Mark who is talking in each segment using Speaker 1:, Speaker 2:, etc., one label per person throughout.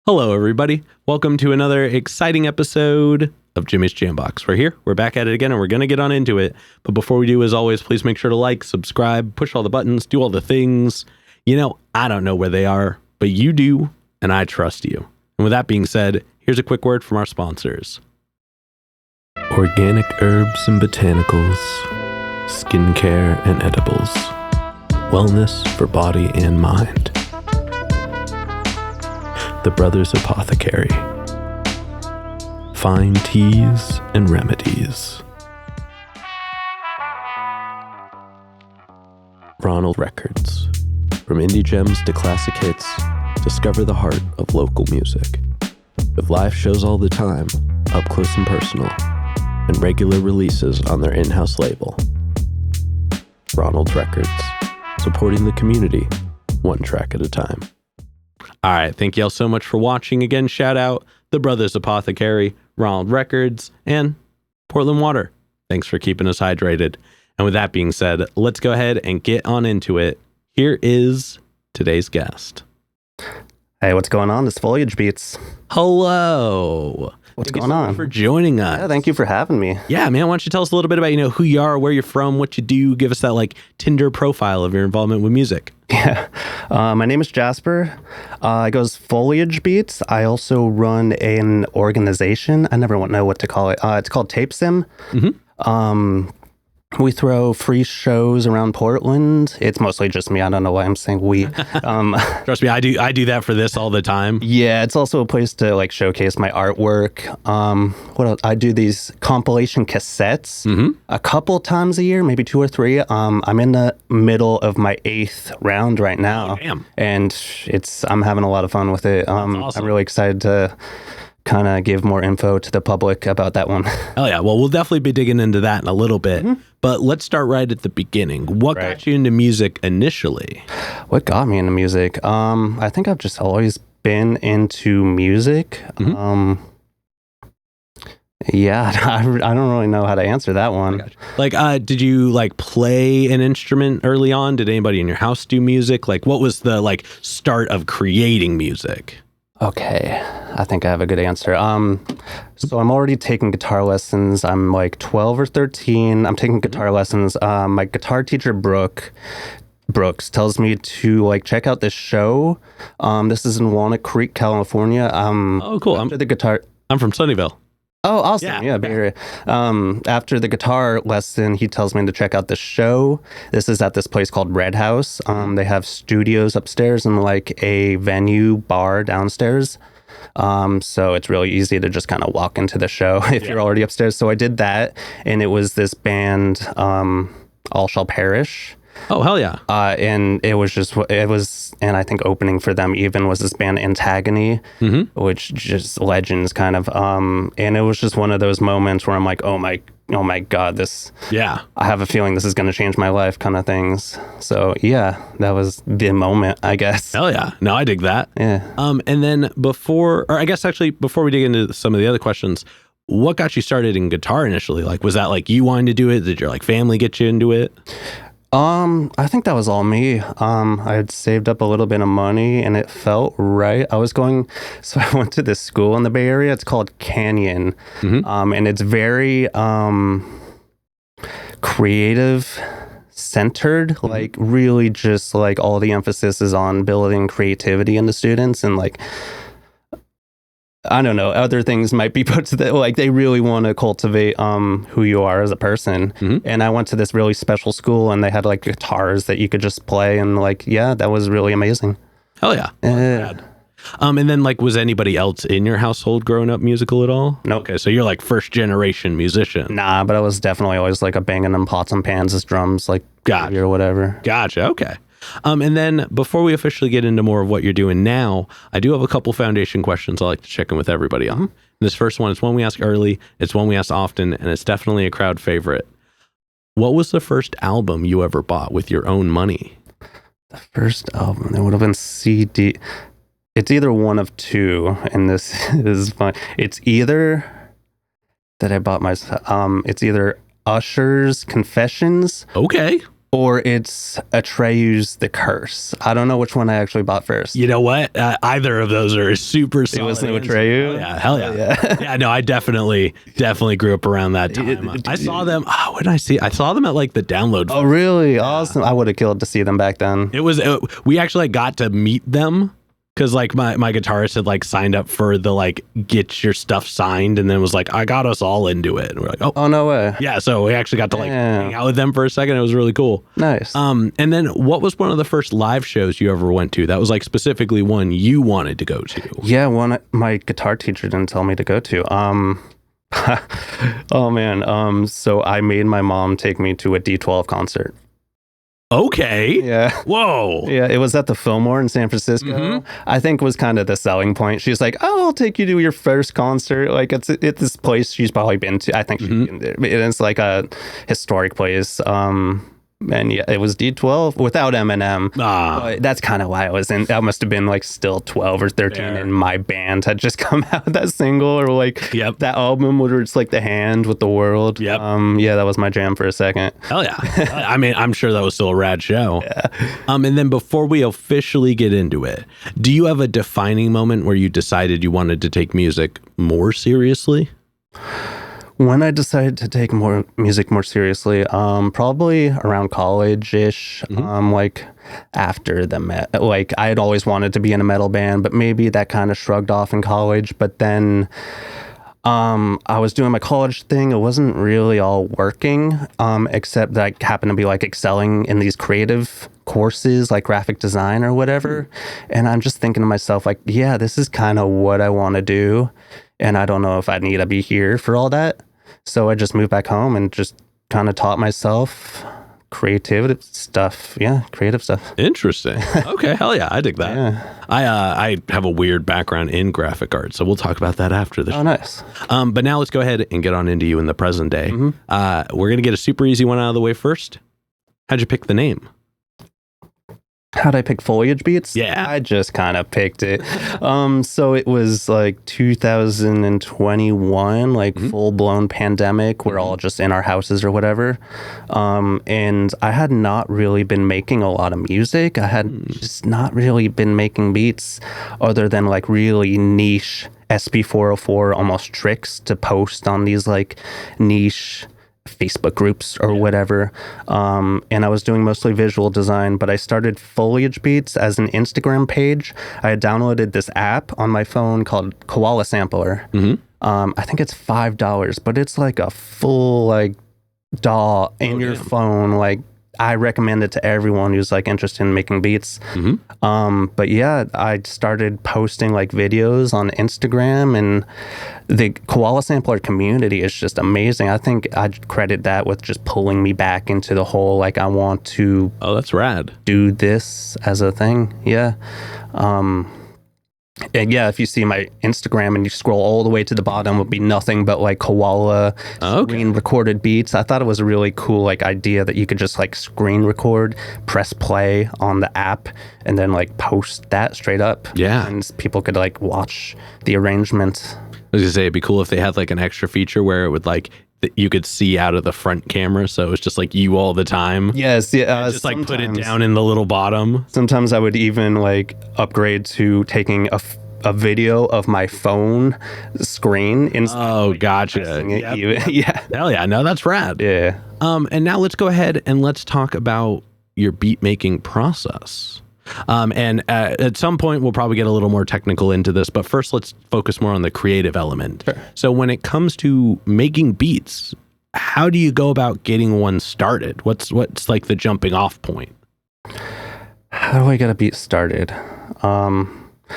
Speaker 1: Hello, everybody. Welcome to another exciting episode of Jimmy's Jambox. We're back at it again, and we're going to get on into it. But before we do, as always, please make sure to like, subscribe, push all the buttons, do all the things. You know, I don't know where they are, but you do, and I trust you. And with that being said, here's a quick word from our sponsors. Organic herbs and botanicals, skincare and edibles, wellness for body and mind. The Brothers Apothecary. Fine teas and remedies. Ronald Records. From indie gems to classic hits, discover the heart of local music. With live shows all the time, up close and personal, and regular releases on their in-house label. Ronald Records. Supporting the community, one track at a time. All right, thank you all so much for watching. Again, shout out The Brothers Apothecary, Ronald Records, and Portland Water. Thanks for keeping us hydrated. And with that being said, let's go ahead and get on into it. Here is today's guest.
Speaker 2: Hey, what's going on? This is Foliage Beats.
Speaker 1: Hello.
Speaker 2: What's going on?
Speaker 1: Thank you for joining us.
Speaker 2: Yeah, thank you for having me.
Speaker 1: Yeah, man, why don't you tell us a little bit about, who you are, where you're from, what you do, give us that Tinder profile of your involvement with music.
Speaker 2: Yeah. My name is Jasper. I goes Foliage Beats. I also run an organization. I never know what to call it. It's called Tapesim. Mm-hmm. We throw free shows around Portland. It's mostly just me. I don't know why I'm saying we.
Speaker 1: Trust me, I do that for this all the time.
Speaker 2: Yeah, it's also a place to showcase my artwork. What else? I do these compilation cassettes a couple times a year, maybe 2 or 3. I'm in the middle of my 8th round right now.
Speaker 1: Oh, damn.
Speaker 2: And I'm having a lot of fun with it.
Speaker 1: Awesome.
Speaker 2: I'm really excited to kind of give more info to the public about that one.
Speaker 1: Oh yeah, well, we'll definitely be digging into that in a little bit. Mm-hmm. But let's start right at the beginning. What got you into music initially?
Speaker 2: What got me into music? I think I've just always been into music. Mm-hmm. Yeah, I don't really know how to answer that one.
Speaker 1: Did you play an instrument early on? Did anybody in your house do music? What was the start of creating music?
Speaker 2: Okay, I think I have a good answer. So I'm already taking guitar lessons. I'm 12 or 13. I'm taking guitar lessons. My guitar teacher, Brooks, tells me to check out this show. This is in Walnut Creek, California.
Speaker 1: Oh, cool. I'm from Sunnyvale.
Speaker 2: Oh, awesome. Yeah, Bay Area. After the guitar lesson, he tells me to check out the show. This is at this place called Red House. They have studios upstairs and a venue bar downstairs. So it's really easy to just kind of walk into the show if you're already upstairs. So I did that, and it was this band, All Shall Perish.
Speaker 1: Oh, hell yeah.
Speaker 2: And and I think opening for them even was this band Antagony, which just legends kind of. And it was just one of those moments where I'm like, oh my God, this, I have a feeling this is going to change my life kind of things. So yeah, that was the moment, I guess.
Speaker 1: Hell yeah. No, I dig that.
Speaker 2: Yeah.
Speaker 1: And then before we dig into some of the other questions, what got you started in guitar initially? Was that you wanting to do it? Did your family get you into it?
Speaker 2: I think that was all me. I had saved up a little bit of money and it felt right. I went to this school in the Bay Area. It's called Canyon. Mm-hmm. And it's very creative centered, really just all the emphasis is on building creativity in the students and I don't know, other things might be put to they really want to cultivate who you are as a person. Mm-hmm. And I went to this really special school and they had guitars that you could just play and that was really amazing.
Speaker 1: Hell yeah. And then was anybody else in your household growing up musical at all?
Speaker 2: Nope.
Speaker 1: Okay, so you're first generation musician.
Speaker 2: Nah, but I was definitely always a banging them pots and pans as drums
Speaker 1: gotcha.
Speaker 2: Or whatever.
Speaker 1: Gotcha, okay. And then before we officially get into more of what you're doing now, I do have a couple foundation questions I like to check in with everybody on. This first one is one we ask early, it's one we ask often, and it's definitely a crowd favorite. What was the first album you ever bought with your own money?
Speaker 2: The first album, it would have been CD. It's either one of two, and this is fun. It's either that I bought myself. It's either Usher's Confessions.
Speaker 1: Okay.
Speaker 2: Or it's Atreyu's The Curse. I don't know which one I actually bought first.
Speaker 1: You know what? Either of those are super solid.
Speaker 2: It was Atreyu?
Speaker 1: Hell yeah. Yeah, no, I definitely grew up around that time. I saw them, when did I see? I saw them at like the Download.
Speaker 2: Oh, really? Yeah. Awesome. I would have killed to see them back then.
Speaker 1: We actually got to meet them. Because like my guitarist had like signed up for the like get your stuff signed, and then was like, I got us all into it, and we're like, oh no way. Yeah, so we actually got to like hang out with them for a second. It was really cool.
Speaker 2: Nice.
Speaker 1: And then what was one of the first live shows you ever went to that was like specifically one you wanted to go to?
Speaker 2: Yeah, one my guitar teacher didn't tell me to go to. Oh man. So I made my mom take me to a D12 concert.
Speaker 1: Okay.
Speaker 2: Yeah.
Speaker 1: Whoa.
Speaker 2: Yeah, it was at the Fillmore in San Francisco. Mm-hmm. I think was kind of the selling point. She's like, "Oh, I'll take you to your first concert." Like it's this place she's probably been to. I think she's been there. It's like a historic place. And yeah, it was D12 without Eminem. But that's kind of why I was in. I must have been like still 12 or 13, and my band had just come out with that single or like that album where it's like the hand with the world.
Speaker 1: Yep.
Speaker 2: Yeah, that was my jam for a second.
Speaker 1: Hell yeah. I mean, I'm sure that was still a rad show.
Speaker 2: Yeah.
Speaker 1: And then before we officially get into it, do you have a defining moment where you decided you wanted to take music more seriously?
Speaker 2: When I decided to take music more seriously, probably around college-ish, like after like I had always wanted to be in a metal band, but maybe that kind of shrugged off in college. But then I was doing my college thing. It wasn't really all working, except that I happened to be like excelling in these creative courses like graphic design or whatever. And I'm just thinking to myself like, yeah, this is kind of what I want to do. And I don't know if I need to be here for all that. So I just moved back home and just kind of taught myself creative stuff. Yeah, creative stuff.
Speaker 1: Interesting. Okay, hell yeah, I dig that. Yeah. I have a weird background in graphic art, so we'll talk about that after the show.
Speaker 2: Oh, nice.
Speaker 1: But now let's go ahead and get on into you in the present day. We're going to get a super easy one out of the way first. How'd you pick the name?
Speaker 2: How'd I pick Foliage Beats?
Speaker 1: Yeah.
Speaker 2: I just kind of picked it. So it was like 2021, like full-blown pandemic. We're all just in our houses or whatever. And I had not really been making a lot of music. I had just not really been making beats other than like really niche SP404 almost tricks to post on these like niche Facebook groups or whatever. And I was doing mostly visual design, but I started Foliage Beats as an Instagram page. I had downloaded this app on my phone called Koala Sampler. I think it's $5, but it's like a full like DAW in your phone. Like I recommend it to everyone who's like interested in making beats. But yeah, I started posting like videos on Instagram, and the Koala Sampler community is just amazing. I think I'd credit that with just pulling me back into the whole, like, I want to
Speaker 1: that's rad.
Speaker 2: Do this as a thing. Yeah. And yeah, if you see my Instagram and you scroll all the way to the bottom, it would be nothing but like koala screen recorded beats. I thought it was a really cool like idea that you could just like screen record, press play on the app, and then like post that straight up.
Speaker 1: Yeah.
Speaker 2: And people could like watch the arrangement.
Speaker 1: I was gonna say it'd be cool if they had like an extra feature where it would like you could see out of the front camera, so it was just like you all the time.
Speaker 2: Yes, yeah.
Speaker 1: Just like put it down in the little bottom.
Speaker 2: Sometimes I would even like upgrade to taking a video of my phone screen.
Speaker 1: Oh, gotcha.
Speaker 2: Yeah.
Speaker 1: Hell yeah. No, that's rad.
Speaker 2: Yeah.
Speaker 1: And now let's go ahead and let's talk about your beat making process. And at some point, we'll probably get a little more technical into this, but first let's focus more on the creative element.
Speaker 2: Sure.
Speaker 1: So when it comes to making beats, how do you go about getting one started? What's like the jumping off point?
Speaker 2: How do I get a beat started?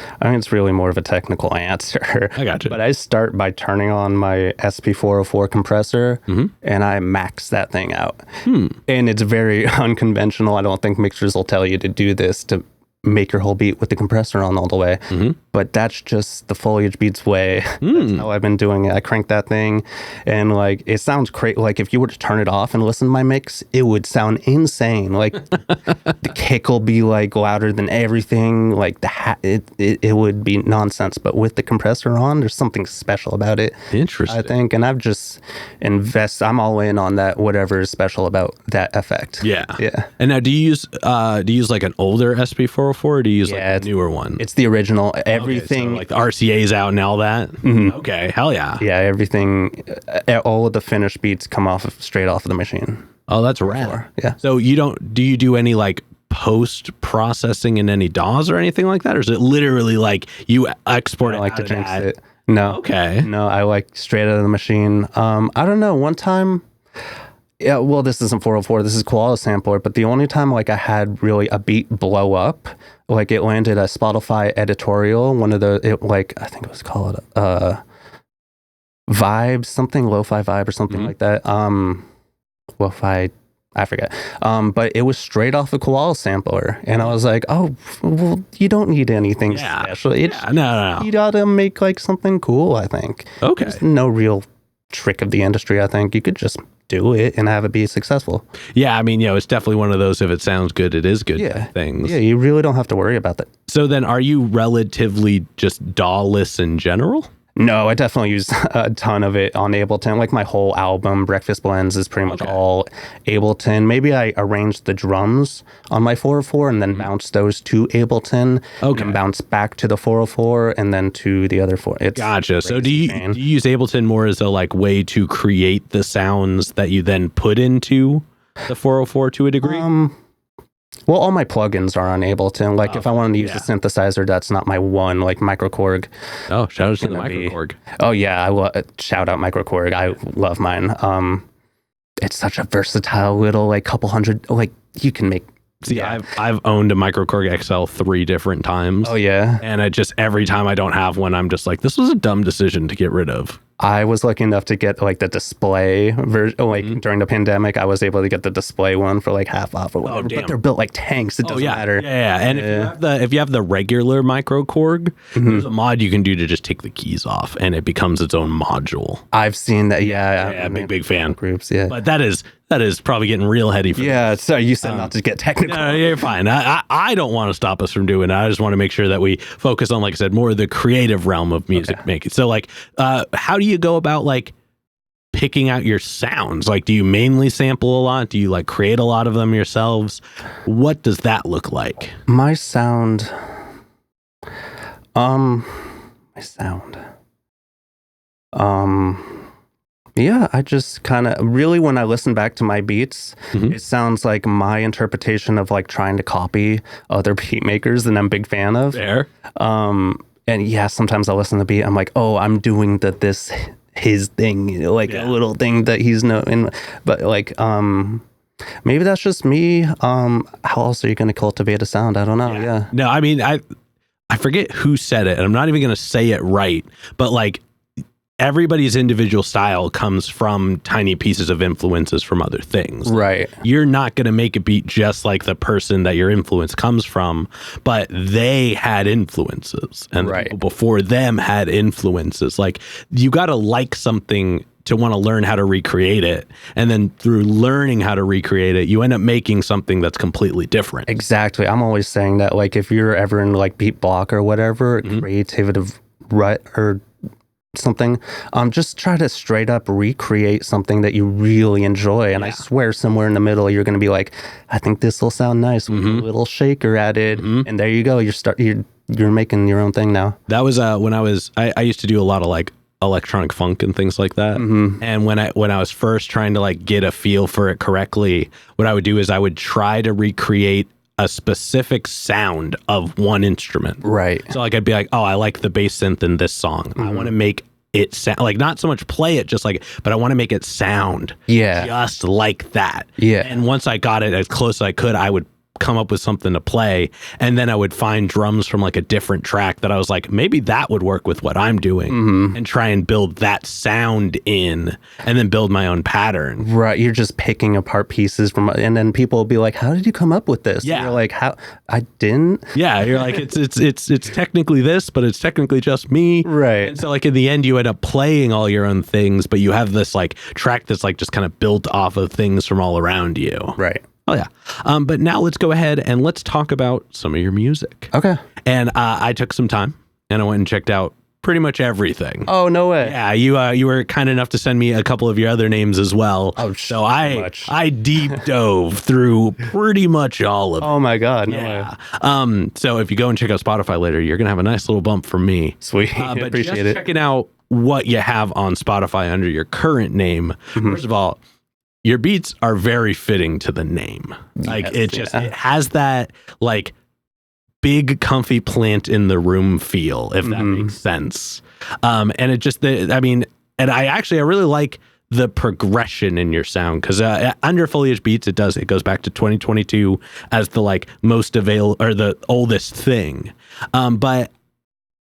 Speaker 2: I think it's really more of a technical answer.
Speaker 1: I got you.
Speaker 2: But I start by turning on my SP404 compressor and I max that thing out. And it's very unconventional. I don't think mixers will tell you to do this, to make your whole beat with the compressor on all the way. But that's just the Foliage Beats way. That's how I've been doing it. I crank that thing, and like it sounds great. Like if you were to turn it off and listen to my mix, it would sound insane. Like the kick will be like louder than everything. Like it would be nonsense. But with the compressor on, there's something special about it.
Speaker 1: Interesting.
Speaker 2: I think, and I've just I'm all in on that. Whatever is special about that effect.
Speaker 1: Yeah.
Speaker 2: Yeah.
Speaker 1: And now, do you use like an older SP404 or do you use like a newer one?
Speaker 2: It's the original. Everything,
Speaker 1: so like the RCA's out and all that. Okay, hell yeah.
Speaker 2: Yeah, everything, all of the finished beats come straight off of the machine.
Speaker 1: Oh, that's rad.
Speaker 2: Yeah.
Speaker 1: So do you do any like post processing in any DAWs or anything like that, or is it literally like you export it?
Speaker 2: I like to jinx it. No.
Speaker 1: Okay.
Speaker 2: No, I like straight out of the machine. I don't know. One time. Yeah, well, this isn't 404. This is Koala Sampler. But the only time like I had really a beat blow up, like it landed a Spotify editorial, one of the I think it was called Vibe, something lo-fi vibe or something like that. Lo-fi, I forget. But it was straight off the Koala Sampler, and I was like, oh, well, you don't need anything special.
Speaker 1: No.
Speaker 2: You gotta make like something cool. I think.
Speaker 1: Okay.
Speaker 2: There's no real trick of the industry. I think you could just do it and have it be successful.
Speaker 1: Yeah, I mean, it's definitely one of those, if it sounds good, it is good things.
Speaker 2: Yeah, you really don't have to worry about that.
Speaker 1: So then are you relatively just DAW-less in general?
Speaker 2: No, I definitely use a ton of it on Ableton. Like my whole album, Breakfast Blends, is pretty much all Ableton. Maybe I arranged the drums on my 404 and then bounced those to Ableton. Okay. And bounce back to the 404 and then to the other four.
Speaker 1: Gotcha. So do you use Ableton more as a like way to create the sounds that you then put into the 404 to a degree?
Speaker 2: Well, all my plugins are on Ableton. Like if I wanted to use a synthesizer, that's not my one, like Microkorg.
Speaker 1: Oh, shout out to the Microkorg.
Speaker 2: Oh yeah, shout out Microkorg. I love mine. It's such a versatile little like couple hundred, like you can make.
Speaker 1: See, I've owned a Microkorg XL 3 different times.
Speaker 2: Oh yeah.
Speaker 1: And every time I don't have one, I'm just like, this was a dumb decision to get rid of.
Speaker 2: I was lucky enough to get like the display version. Like during the pandemic, I was able to get the display one for like half off or whatever. But they're built like tanks. It doesn't matter.
Speaker 1: Yeah. And if you have the regular Microkorg, there's a mod you can do to just take the keys off, and it becomes its own module.
Speaker 2: I've seen that. Yeah.
Speaker 1: Big fan.
Speaker 2: Groups. Yeah.
Speaker 1: But that is probably getting real heady for
Speaker 2: this. So you said not to get technical.
Speaker 1: No, you're fine. I don't want to stop us from doing it. I just want to make sure that we focus on, like I said, more of the creative realm of music making. So like, how do you go about like picking out your sounds? Like, do you mainly sample a lot? Do you like create a lot of them yourselves? What does that look like?
Speaker 2: My sound. Yeah, I just kind of really, when I listen back to my beats, it sounds like my interpretation of like trying to copy other beat makers that I'm a big fan of.
Speaker 1: Fair.
Speaker 2: And yeah, sometimes I listen to the beat, I'm like, oh, I'm doing his thing, like a little thing that he's knowing. But like, maybe that's just me. How else are you going to cultivate a sound? I don't know. Yeah.
Speaker 1: No, I mean, I forget who said it, and I'm not even going to say it right, but like, everybody's individual style comes from tiny pieces of influences from other things.
Speaker 2: Right.
Speaker 1: You're not going to make a beat just like the person that your influence comes from, but they had influences, and the people before them had influences. Like, you got to like something to want to learn how to recreate it, and then through learning how to recreate it, you end up making something that's completely different.
Speaker 2: Exactly. I'm always saying that, like, if you're ever in like beat block or whatever, creative rut or something, just try to straight up recreate something that you really enjoy, and I swear somewhere in the middle you're going to be like, I think this will sound nice with a little shaker added, and there you go, you're making your own thing now.
Speaker 1: That was when I used to do a lot of like electronic funk and things like that, and when I was first trying to like get a feel for it correctly, what I would do is I would try to recreate a specific sound of one instrument.
Speaker 2: Right.
Speaker 1: So like I'd be like, oh, I like the bass synth in this song. I want to make it sound like, not so much play it, just like, but I want to make it sound just like that.
Speaker 2: Yeah.
Speaker 1: And once I got it as close as I could, I would
Speaker 3: come up with something to play, and then I would find drums from like a different track that I was like, maybe that would work with what I'm doing, and try and build that sound in, and then build my own pattern.
Speaker 2: Right, you're just picking apart pieces from, and then people will be like, how did you come up with this?
Speaker 3: Yeah.
Speaker 2: And you're like, how? I didn't.
Speaker 3: Yeah, you're like, it's technically this, but it's technically just me.
Speaker 2: Right.
Speaker 3: And so like in the end you end up playing all your own things, but you have this like track that's like just kind of built off of things from all around you.
Speaker 2: Right.
Speaker 3: Oh yeah. But now let's go ahead and let's talk about some of your music.
Speaker 2: Okay.
Speaker 3: And I took some time and I went and checked out pretty much everything.
Speaker 2: Oh, no way.
Speaker 3: Yeah, you were kind enough to send me a couple of your other names as well.
Speaker 2: Oh,
Speaker 3: so I deep dove through pretty much all of it.
Speaker 2: Oh my God. No
Speaker 3: Yeah.
Speaker 2: way.
Speaker 3: So if you go and check out Spotify later, you're gonna have a nice little bump from me.
Speaker 2: Sweet.
Speaker 3: But
Speaker 2: Appreciate
Speaker 3: just
Speaker 2: it.
Speaker 3: checking out what you have on Spotify under your current name. First of all, your beats are very fitting to the name. Like it has that like big comfy plant in the room feel, if that makes sense. And it just, I really like the progression in your sound, because under Foliage Beats, it goes back to 2022 as the like most or the oldest thing. But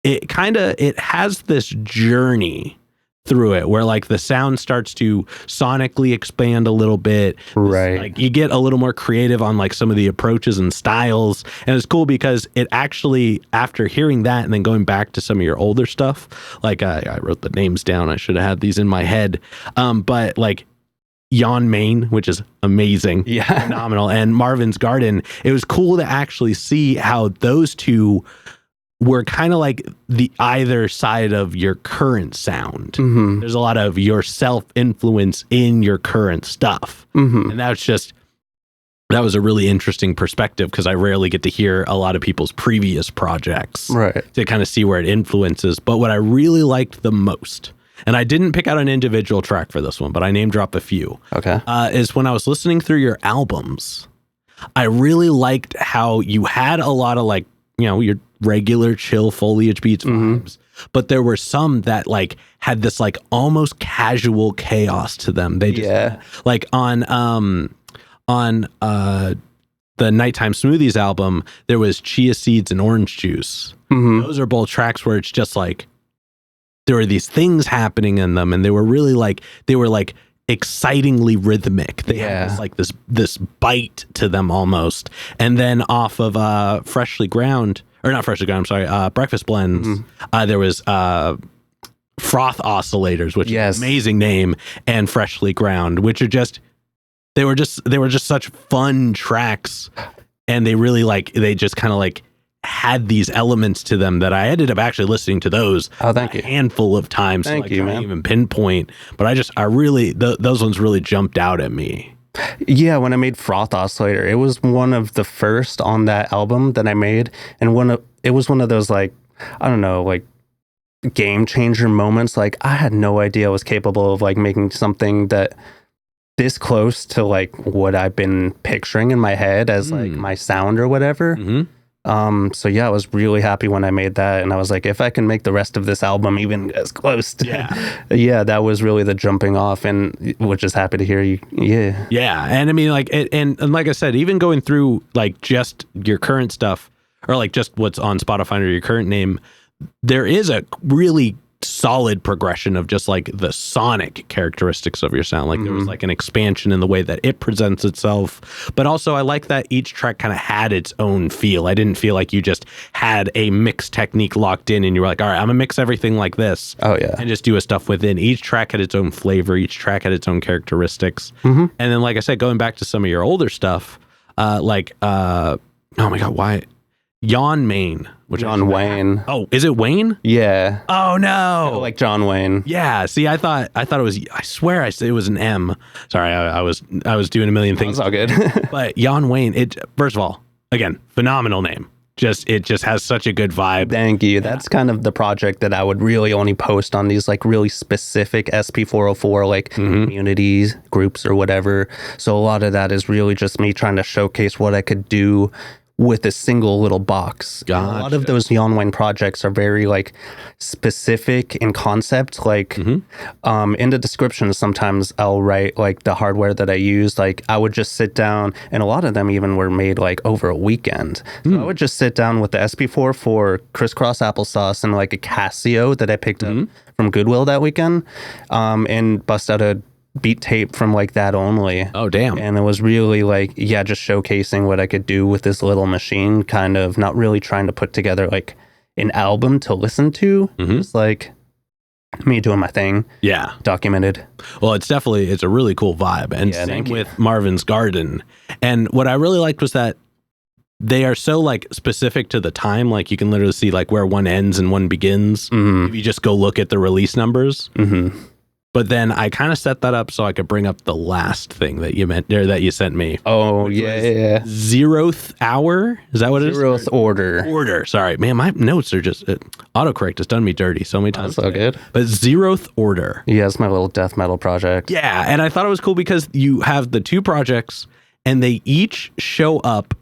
Speaker 3: it has this journey through it where like the sound starts to sonically expand a little bit.
Speaker 2: Right.
Speaker 3: Like you get a little more creative on like some of the approaches and styles. And it's cool because it actually, after hearing that and then going back to some of your older stuff, like I wrote the names down. I should have had these in my head. But like Yon Main, which is amazing, phenomenal, and Marvin's Garden, it was cool to actually see how those two were kind of like the either side of your current sound. There's a lot of your self-influence in your current stuff. And that was a really interesting perspective, because I rarely get to hear a lot of people's previous projects to kind of see where it influences. But what I really liked the most, and I didn't pick out an individual track for this one, but I name drop a few, is when I was listening through your albums, I really liked how you had a lot of like, your regular chill Foliage Beats vibes, but there were some that like had this like almost casual chaos to them. They just like on the Nighttime Smoothies album, there was Chia Seeds and Orange Juice. Those are both tracks where it's just like there were these things happening in them, and they were really like excitingly rhythmic. They had this like this bite to them almost. And then off of Breakfast Blends, there was Froth Oscillators, which is an amazing name, and Freshly Ground, which are just they were just such fun tracks, and they just kind of like had these elements to them that I ended up actually listening to those a handful of times.
Speaker 2: Thank you, man.
Speaker 3: Even pinpoint, but I really those ones really jumped out at me.
Speaker 2: Yeah, when I made Froth Oscillator, it was one of the first on that album that I made, and it was one of those like, I don't know, like game changer moments. Like I had no idea I was capable of like making something that this close to like what I've been picturing in my head as like my sound or whatever. So yeah, I was really happy when I made that, and I was like, if I can make the rest of this album even as close to, that was really the jumping off, and we're just happy to hear you.
Speaker 3: And I mean, like, and like I said, even going through like just your current stuff, or like just what's on Spotify under your current name, there is a really solid progression of just like the sonic characteristics of your sound. Like there was like an expansion in the way that it presents itself, but also I like that each track kind of had its own feel. I didn't feel like you just had a mix technique locked in and you were like, all right, I'm gonna mix everything like this and just do a stuff within. Each track had its own flavor, each track had its own characteristics. And then like I said, going back to some of your older stuff, oh my god, why Yon Main,
Speaker 2: John Wayne.
Speaker 3: Oh, is it Wayne?
Speaker 2: Yeah.
Speaker 3: Oh no.
Speaker 2: Like John Wayne.
Speaker 3: Yeah. See, I thought it was. I swear, it was an M. Sorry, I was doing a million things.
Speaker 2: That's all good.
Speaker 3: But Yon Wayne. It first of all, again, phenomenal name. It just has such a good vibe.
Speaker 2: Thank you. That's kind of the project that I would really only post on these like really specific SP404 like communities, groups or whatever. So a lot of that is really just me trying to showcase what I could do with a single little box.
Speaker 3: Gotcha.
Speaker 2: A lot of those Jan Wayne projects are very like specific in concept. Like in the description, sometimes I'll write like the hardware that I use. Like I would just sit down, and a lot of them even were made like over a weekend. So I would just sit down with the SP4 for crisscross applesauce and like a Casio that I picked up from Goodwill that weekend, and bust out a beat tape from like that only.
Speaker 3: Oh, damn.
Speaker 2: And it was really like, yeah, just showcasing what I could do with this little machine, kind of not really trying to put together like an album to listen to. Just like me doing my thing.
Speaker 3: Yeah.
Speaker 2: Documented.
Speaker 3: Well, it's a really cool vibe. And same with Marvin's Garden. And what I really liked was that they are so like specific to the time. Like you can literally see like where one ends and one begins. If you just go look at the release numbers. But then I kind of set that up so I could bring up the last thing that you meant or that you sent me.
Speaker 2: Oh, yeah.
Speaker 3: 0th hour? Is that what it is?
Speaker 2: 0th order.
Speaker 3: Order. Sorry. Man, my notes are just autocorrect has done me dirty so many times.
Speaker 2: That's so good.
Speaker 3: But 0th order.
Speaker 2: Yeah, it's my little death metal project.
Speaker 3: Yeah. And I thought it was cool because you have the two projects and they each show up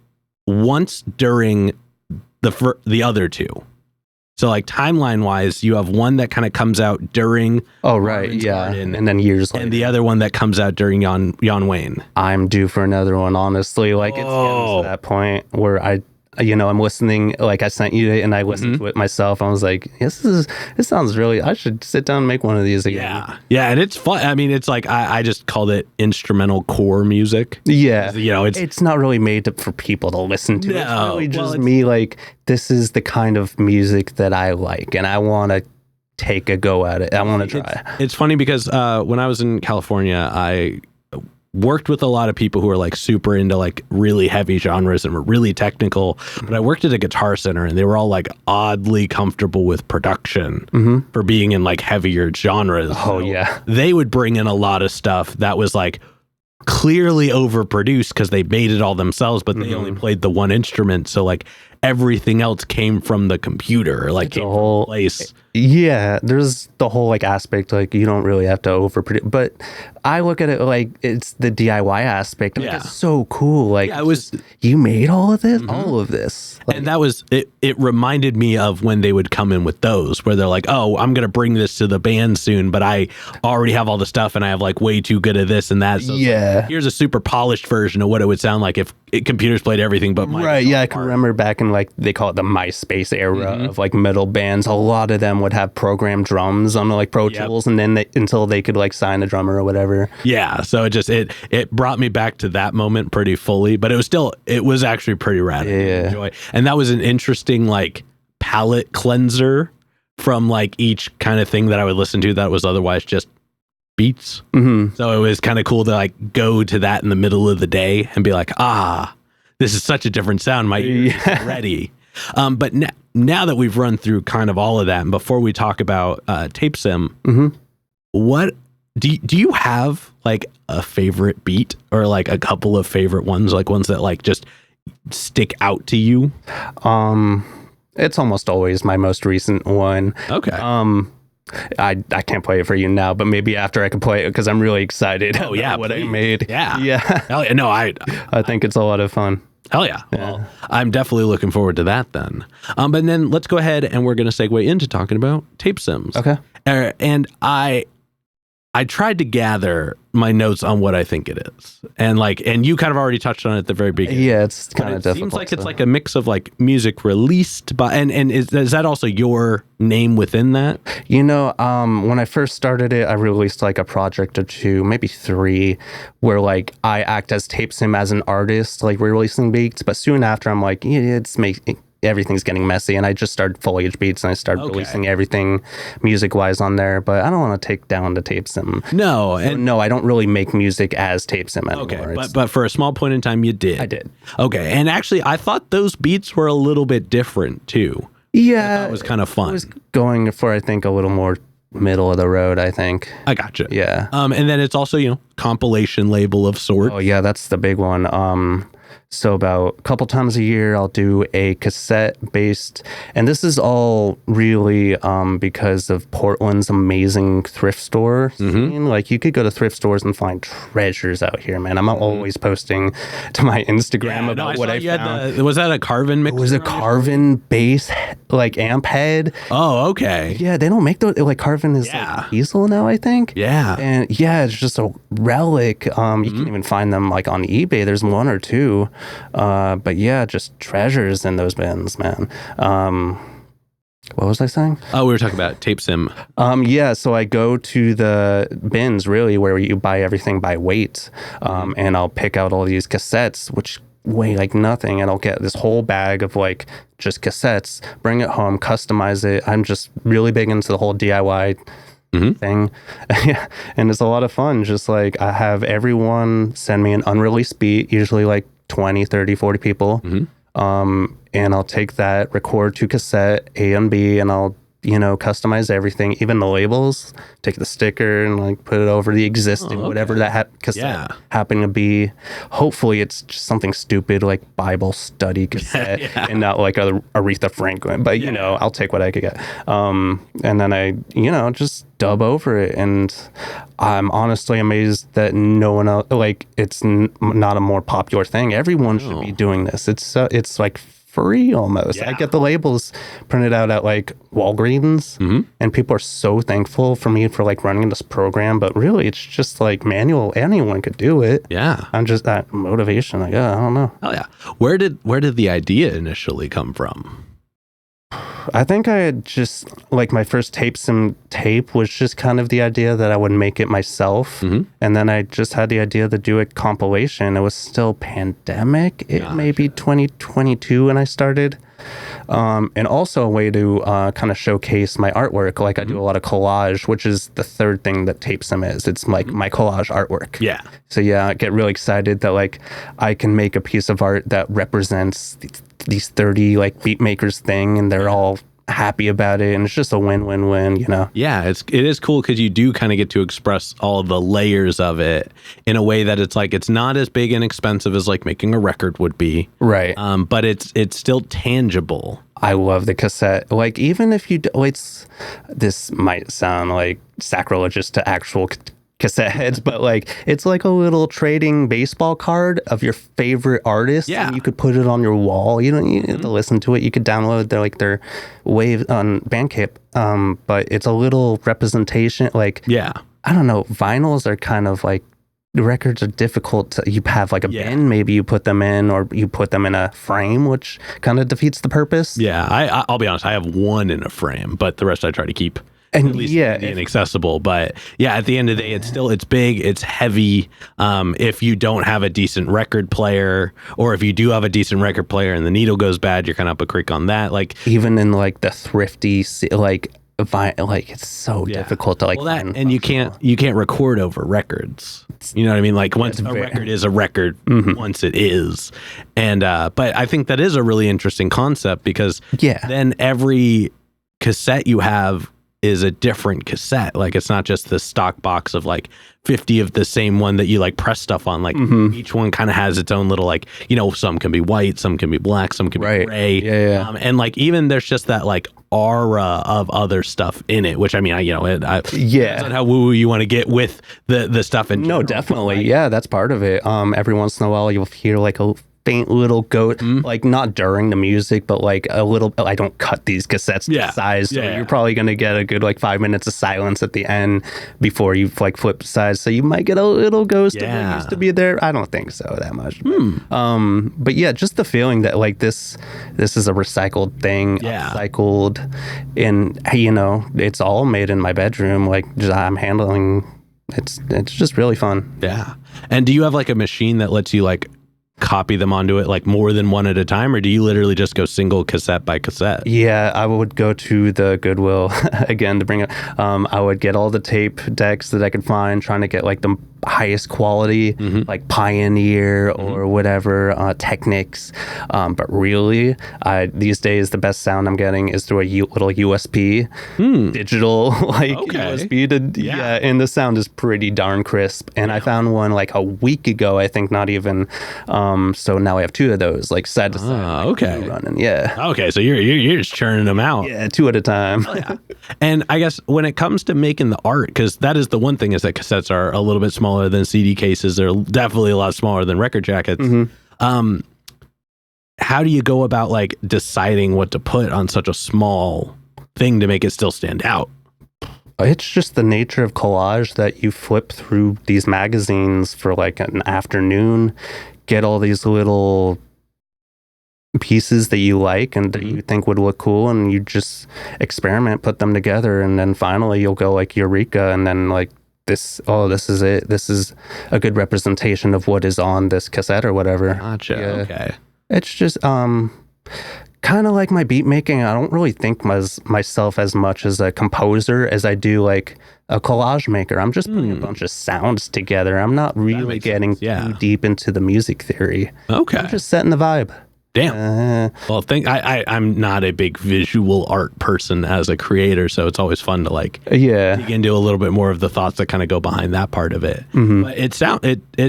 Speaker 3: once during the other two. So like timeline wise, you have one that kind of comes out during
Speaker 2: Marvin's Garden, and then years later.
Speaker 3: And the other one that comes out during Jan Wayne.
Speaker 2: I'm due for another one, honestly. Like it's getting to that point where I'm listening, like I sent you it and I listened to it myself. I was like, this sounds really, I should sit down and make one of these again.
Speaker 3: Yeah. Yeah. And it's fun. I mean, it's like, I just called it instrumental core music.
Speaker 2: Yeah.
Speaker 3: You know, it's
Speaker 2: not really made for people to listen to.
Speaker 3: No.
Speaker 2: It's really just me like, this is the kind of music that I like and I want to take a go at it. I want to try.
Speaker 3: It's funny because when I was in California, I worked with a lot of people who are like super into like really heavy genres and were really technical. But I worked at a Guitar Center and they were all like oddly comfortable with production for being in like heavier genres.
Speaker 2: Oh, yeah.
Speaker 3: They would bring in a lot of stuff that was like clearly overproduced because they made it all themselves, but they only played the one instrument. So like everything else came from the computer, like came from the place.
Speaker 2: Yeah, there's the whole like aspect, like you don't really have to overproduce, but I look at it like it's the DIY aspect. Like, it's so cool. Like you made all of this, all of this. Like,
Speaker 3: and that was it. It reminded me of when they would come in with those where they're like, oh, I'm going to bring this to the band soon, but I already have all the stuff and I have like way too good at this and that. So like, here's a super polished version of what it would sound like if computers played everything but my
Speaker 2: right. Yeah, I can remember back in like they call it the MySpace era of like metal bands. A lot of them would have programmed drums on like Pro Tools, and then until they could like sign a drummer or whatever.
Speaker 3: Yeah, so it brought me back to that moment pretty fully, but it was actually pretty rad.
Speaker 2: Yeah,
Speaker 3: enjoy. And that was an interesting like palette cleanser from like each kind of thing that I would listen to that was otherwise just beats. So it was kind of cool to like go to that in the middle of the day and be like, this is such a different sound. My ears are ready. But now that we've run through kind of all of that, and before we talk about Tapesim, what do you have like a favorite beat or like a couple of favorite ones, like ones that like just stick out to you?
Speaker 2: It's almost always my most recent one.
Speaker 3: Okay.
Speaker 2: I can't play it for you now, but maybe after I can play it because I'm really excited.
Speaker 3: Oh yeah,
Speaker 2: what I made.
Speaker 3: Yeah. Hell yeah. No, I
Speaker 2: think it's a lot of fun.
Speaker 3: Hell yeah. Well, I'm definitely looking forward to that then. But then let's go ahead and we're going to segue into talking about Tapesims.
Speaker 2: Okay.
Speaker 3: And I tried to gather my notes on what I think it is. And you kind of already touched on it at the very beginning.
Speaker 2: Yeah, it's kind of difficult.
Speaker 3: Seems like it's like a mix of like music released by, and is that also your name within that?
Speaker 2: You know, when I first started it, I released like a project or two, maybe three, where like I act as Tapesim as an artist, like releasing beats. But soon after, I'm like, everything's getting messy, and I just started Foliage Beats and I started releasing everything music-wise on there, but I don't want to take down the Tapesim.
Speaker 3: No,
Speaker 2: no, I don't really make music as Tapesim anymore.
Speaker 3: Okay, but for a small point in time, you did.
Speaker 2: I did.
Speaker 3: Okay, and actually, I thought those beats were a little bit different too.
Speaker 2: Yeah,
Speaker 3: it was kind of fun.
Speaker 2: I was going for, I think, a little more middle of the road, I think.
Speaker 3: I gotcha.
Speaker 2: Yeah.
Speaker 3: And then it's also, compilation label of sorts.
Speaker 2: Oh yeah, that's the big one. So about a couple times a year, I'll do a cassette-based, and this is all really because of Portland's amazing thrift store scene. Like, you could go to thrift stores and find treasures out here, man. I'm always posting to my Instagram about what I found.
Speaker 3: Was that a Carvin mixer?
Speaker 2: It was a Carvin bass, like, amp head.
Speaker 3: Oh, okay.
Speaker 2: Yeah, they don't make those. Like, Carvin is like Diesel now, I think.
Speaker 3: Yeah.
Speaker 2: And yeah, it's just a relic. You can even find them like on eBay. There's one or two. But yeah, just treasures in those bins, man. What was I saying?
Speaker 3: Oh, we were talking about Tapesim.
Speaker 2: Yeah, so I go to the bins, really, where you buy everything by weight. And I'll pick out all these cassettes, which weigh like nothing, and I'll get this whole bag of like just cassettes, bring it home, customize it. I'm just really big into the whole DIY thing. Yeah, and it's a lot of fun. Just like, I have everyone send me an unreleased beat, usually like 20, 30, 40 people. And I'll take that, record to cassette A and B, and I'll, customize everything, even the labels, take the sticker and like put it over the existing, whatever that cassette happened to be. Hopefully it's just something stupid like Bible study cassette and not like a Aretha Franklin, but I'll take what I could get. And then I, just dub over it. And I'm honestly amazed that no one else, like, it's not a more popular thing. Everyone should be doing this. It's like free almost. I get the labels printed out at like Walgreens, and people are so thankful for me for like running this program, but really it's just like manual. Anyone could do it. I'm just that motivation, like, I don't know.
Speaker 3: Oh yeah. Where did the idea initially come from?
Speaker 2: I think I had just, like, my first Tapesim tape was just kind of the idea that I would make it myself. And then I just had the idea to do a compilation. It was still pandemic. It may be 2022 when I started. And also a way to kind of showcase my artwork. Like, I do a lot of collage, which is the third thing that Tapesim is. It's like my collage artwork.
Speaker 3: Yeah.
Speaker 2: So yeah, I get really excited that like I can make a piece of art that represents these 30 like beat makers thing, and they're all happy about it, and it's just a win-win-win,
Speaker 3: Yeah, it is cool because you do kind of get to express all of the layers of it in a way that it's like, it's not as big and expensive as like making a record would be,
Speaker 2: right?
Speaker 3: But it's still tangible.
Speaker 2: I love the cassette. Like, even if you this might sound like sacrilegious to actual cassette heads, but like, it's like a little trading baseball card of your favorite artist.
Speaker 3: Yeah.
Speaker 2: And you could put it on your wall. You don't need to listen to it. You could download their wave on Bandcamp. But it's a little representation. Like, I don't know. Vinyls are kind of like, the records are difficult to, you have like a bin, maybe you put them in, or you put them in a frame, which kind of defeats the purpose.
Speaker 3: Yeah. I'll be honest. I have one in a frame, but the rest I try to keep. And at least inaccessible. But yeah, at the end of the day, it's big, it's heavy. If you don't have a decent record player, or if you do have a decent record player and the needle goes bad, you're kind of up a creek on that. Like,
Speaker 2: even in like the thrifty, like it's so difficult to like.
Speaker 3: Well, and you can't record over records. You know what I mean? Like, once a record is a record, once it is. And but I think that is a really interesting concept, because then every cassette you have is a different cassette. Like, it's not just the stock box of like 50 of the same one that you like press stuff on. Like, each one kind of has its own little, like, some can be white, some can be black, some can be gray. And like, even there's just that like aura of other stuff in it, which I mean, depends on how woo you want to get with the stuff. In general.
Speaker 2: No, definitely. Yeah, that's part of it. Every once in a while you'll hear like a faint little goat, like not during the music, but like a little. I don't cut these cassettes to size, so you're probably gonna get a good like 5 minutes of silence at the end before you like flip size. So you might get a little ghost of what used to be there. I don't think so that much. But yeah, just the feeling that like this is a recycled thing, upcycled, and it's all made in my bedroom. Like, I'm handling. It's just really fun.
Speaker 3: Yeah. And do you have like a machine that lets you like copy them onto it like more than one at a time, or do you literally just go single cassette by cassette?
Speaker 2: Yeah, I would go to the Goodwill again to bring it. I would get all the tape decks that I could find, trying to get like the highest quality, like Pioneer or whatever Technics. But really, these days the best sound I'm getting is through a little USB digital USB to and the sound is pretty darn crisp. And I found one like a week ago, I think, not even. So now I have two of those, like side to side. Running,
Speaker 3: Okay, so you're just churning them out.
Speaker 2: Yeah, two at a time.
Speaker 3: And I guess when it comes to making the art, because that is the one thing, is that cassettes are a little bit smaller than CD cases. They're definitely a lot smaller than record jackets. How do you go about like deciding what to put on such a small thing to make it still stand out?
Speaker 2: It's just the nature of collage that you flip through these magazines for like an afternoon, get all these little pieces that you like and that you think would look cool, and you just experiment, put them together, and then finally you'll go like eureka, and then like this is it. This is a good representation of what is on this cassette or whatever.
Speaker 3: Gotcha. Okay.
Speaker 2: It's just kind of like my beat making. I don't really think myself as much as a composer as I do like a collage maker. I'm just putting a bunch of sounds together. I'm not really getting too deep into the music theory.
Speaker 3: Okay.
Speaker 2: I'm just setting the vibe.
Speaker 3: Damn. Well, I'm not a big visual art person as a creator, so it's always fun to like dig into a little bit more of the thoughts that kind of go behind that part of it. But it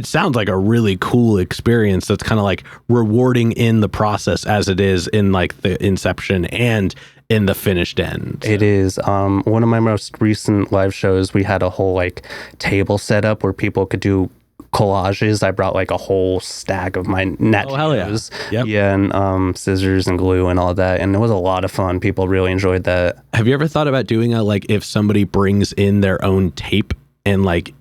Speaker 3: sounds like a really cool experience that's kind of like rewarding in the process as it is in like the inception and in the finished end.
Speaker 2: It is. One of my most recent live shows, we had a whole like table set up where people could do collages. I brought like a whole stack of my net and scissors and glue and all that, and it was a lot of fun. People really enjoyed that.
Speaker 3: Have you ever thought about doing a like if somebody brings in their own tape and like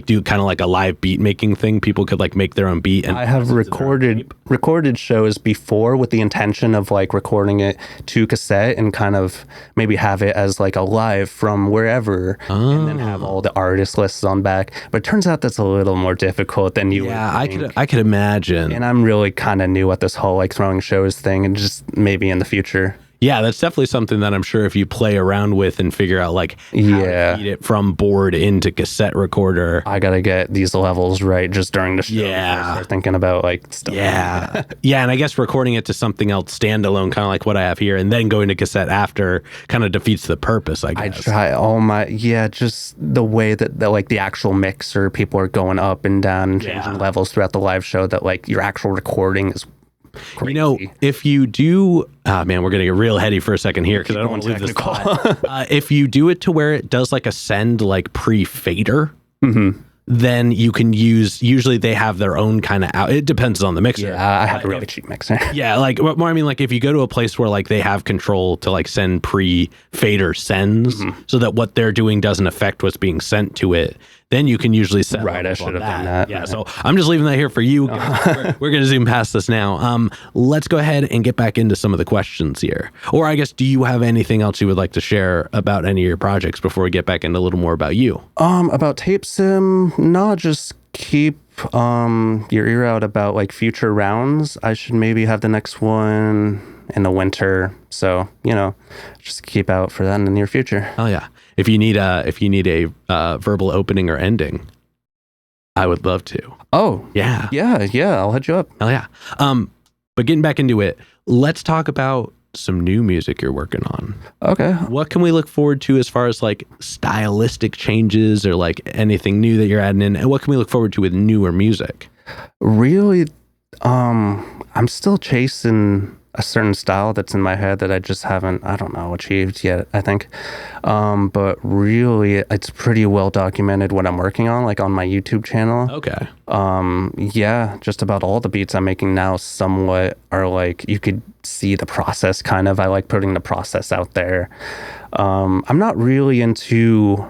Speaker 3: do kind of like a live beat making thing? People could like make their own beat. And
Speaker 2: I have recorded shows before with the intention of like recording it to cassette and kind of maybe have it as like a live from wherever and then have all the artist lists on back. But it turns out that's a little more difficult than you would think.
Speaker 3: I could imagine.
Speaker 2: And I'm really kind of new at this whole like throwing shows thing, and just maybe in the future.
Speaker 3: Yeah, that's definitely something that I'm sure if you play around with and figure out like how to feed it from board into cassette recorder.
Speaker 2: I got to get these levels right just during the show. Yeah. Before I start thinking about like stuff.
Speaker 3: Yeah. And I guess recording it to something else standalone, kind of like what I have here, and then going to cassette after kind of defeats the purpose, I guess.
Speaker 2: I try just the way that like the actual mixer, people are going up and down and changing levels throughout the live show, that like your actual recording is crazy. You know,
Speaker 3: if you do, we're going to get real heady for a second here because I don't want to leave this thought. If you do it to where it does like a send like pre-fader, then you can usually they have their own kind of it depends on the mixer.
Speaker 2: Yeah, I have a really cheap mixer.
Speaker 3: Yeah, like more, I mean, like if you go to a place where like they have control to like send pre-fader sends so that what they're doing doesn't affect what's being sent to it, then you can usually set
Speaker 2: I should have done that.
Speaker 3: Yeah, so I'm just leaving that here for you. We're going to zoom past this now. Let's go ahead and get back into some of the questions here. Or I guess, do you have anything else you would like to share about any of your projects before we get back into a little more about you?
Speaker 2: About Tapesim, no, just keep your ear out about like future rounds. I should maybe have the next one in the winter. So, just keep out for that in the near future.
Speaker 3: Oh yeah. If you need a verbal opening or ending, I would love to.
Speaker 2: Oh
Speaker 3: yeah.
Speaker 2: I'll hit you up.
Speaker 3: Hell yeah. But getting back into it, let's talk about some new music you're working on.
Speaker 2: Okay.
Speaker 3: What can we look forward to as far as like stylistic changes or like anything new that you're adding in? And what can we look forward to with newer music?
Speaker 2: Really, I'm still chasing a certain style that's in my head that I just haven't, achieved yet, I think. But really, it's pretty well documented what I'm working on, like on my YouTube channel.
Speaker 3: Okay.
Speaker 2: Just about all the beats I'm making now somewhat are like, you could see the process kind of. I like putting the process out there. I'm not really into,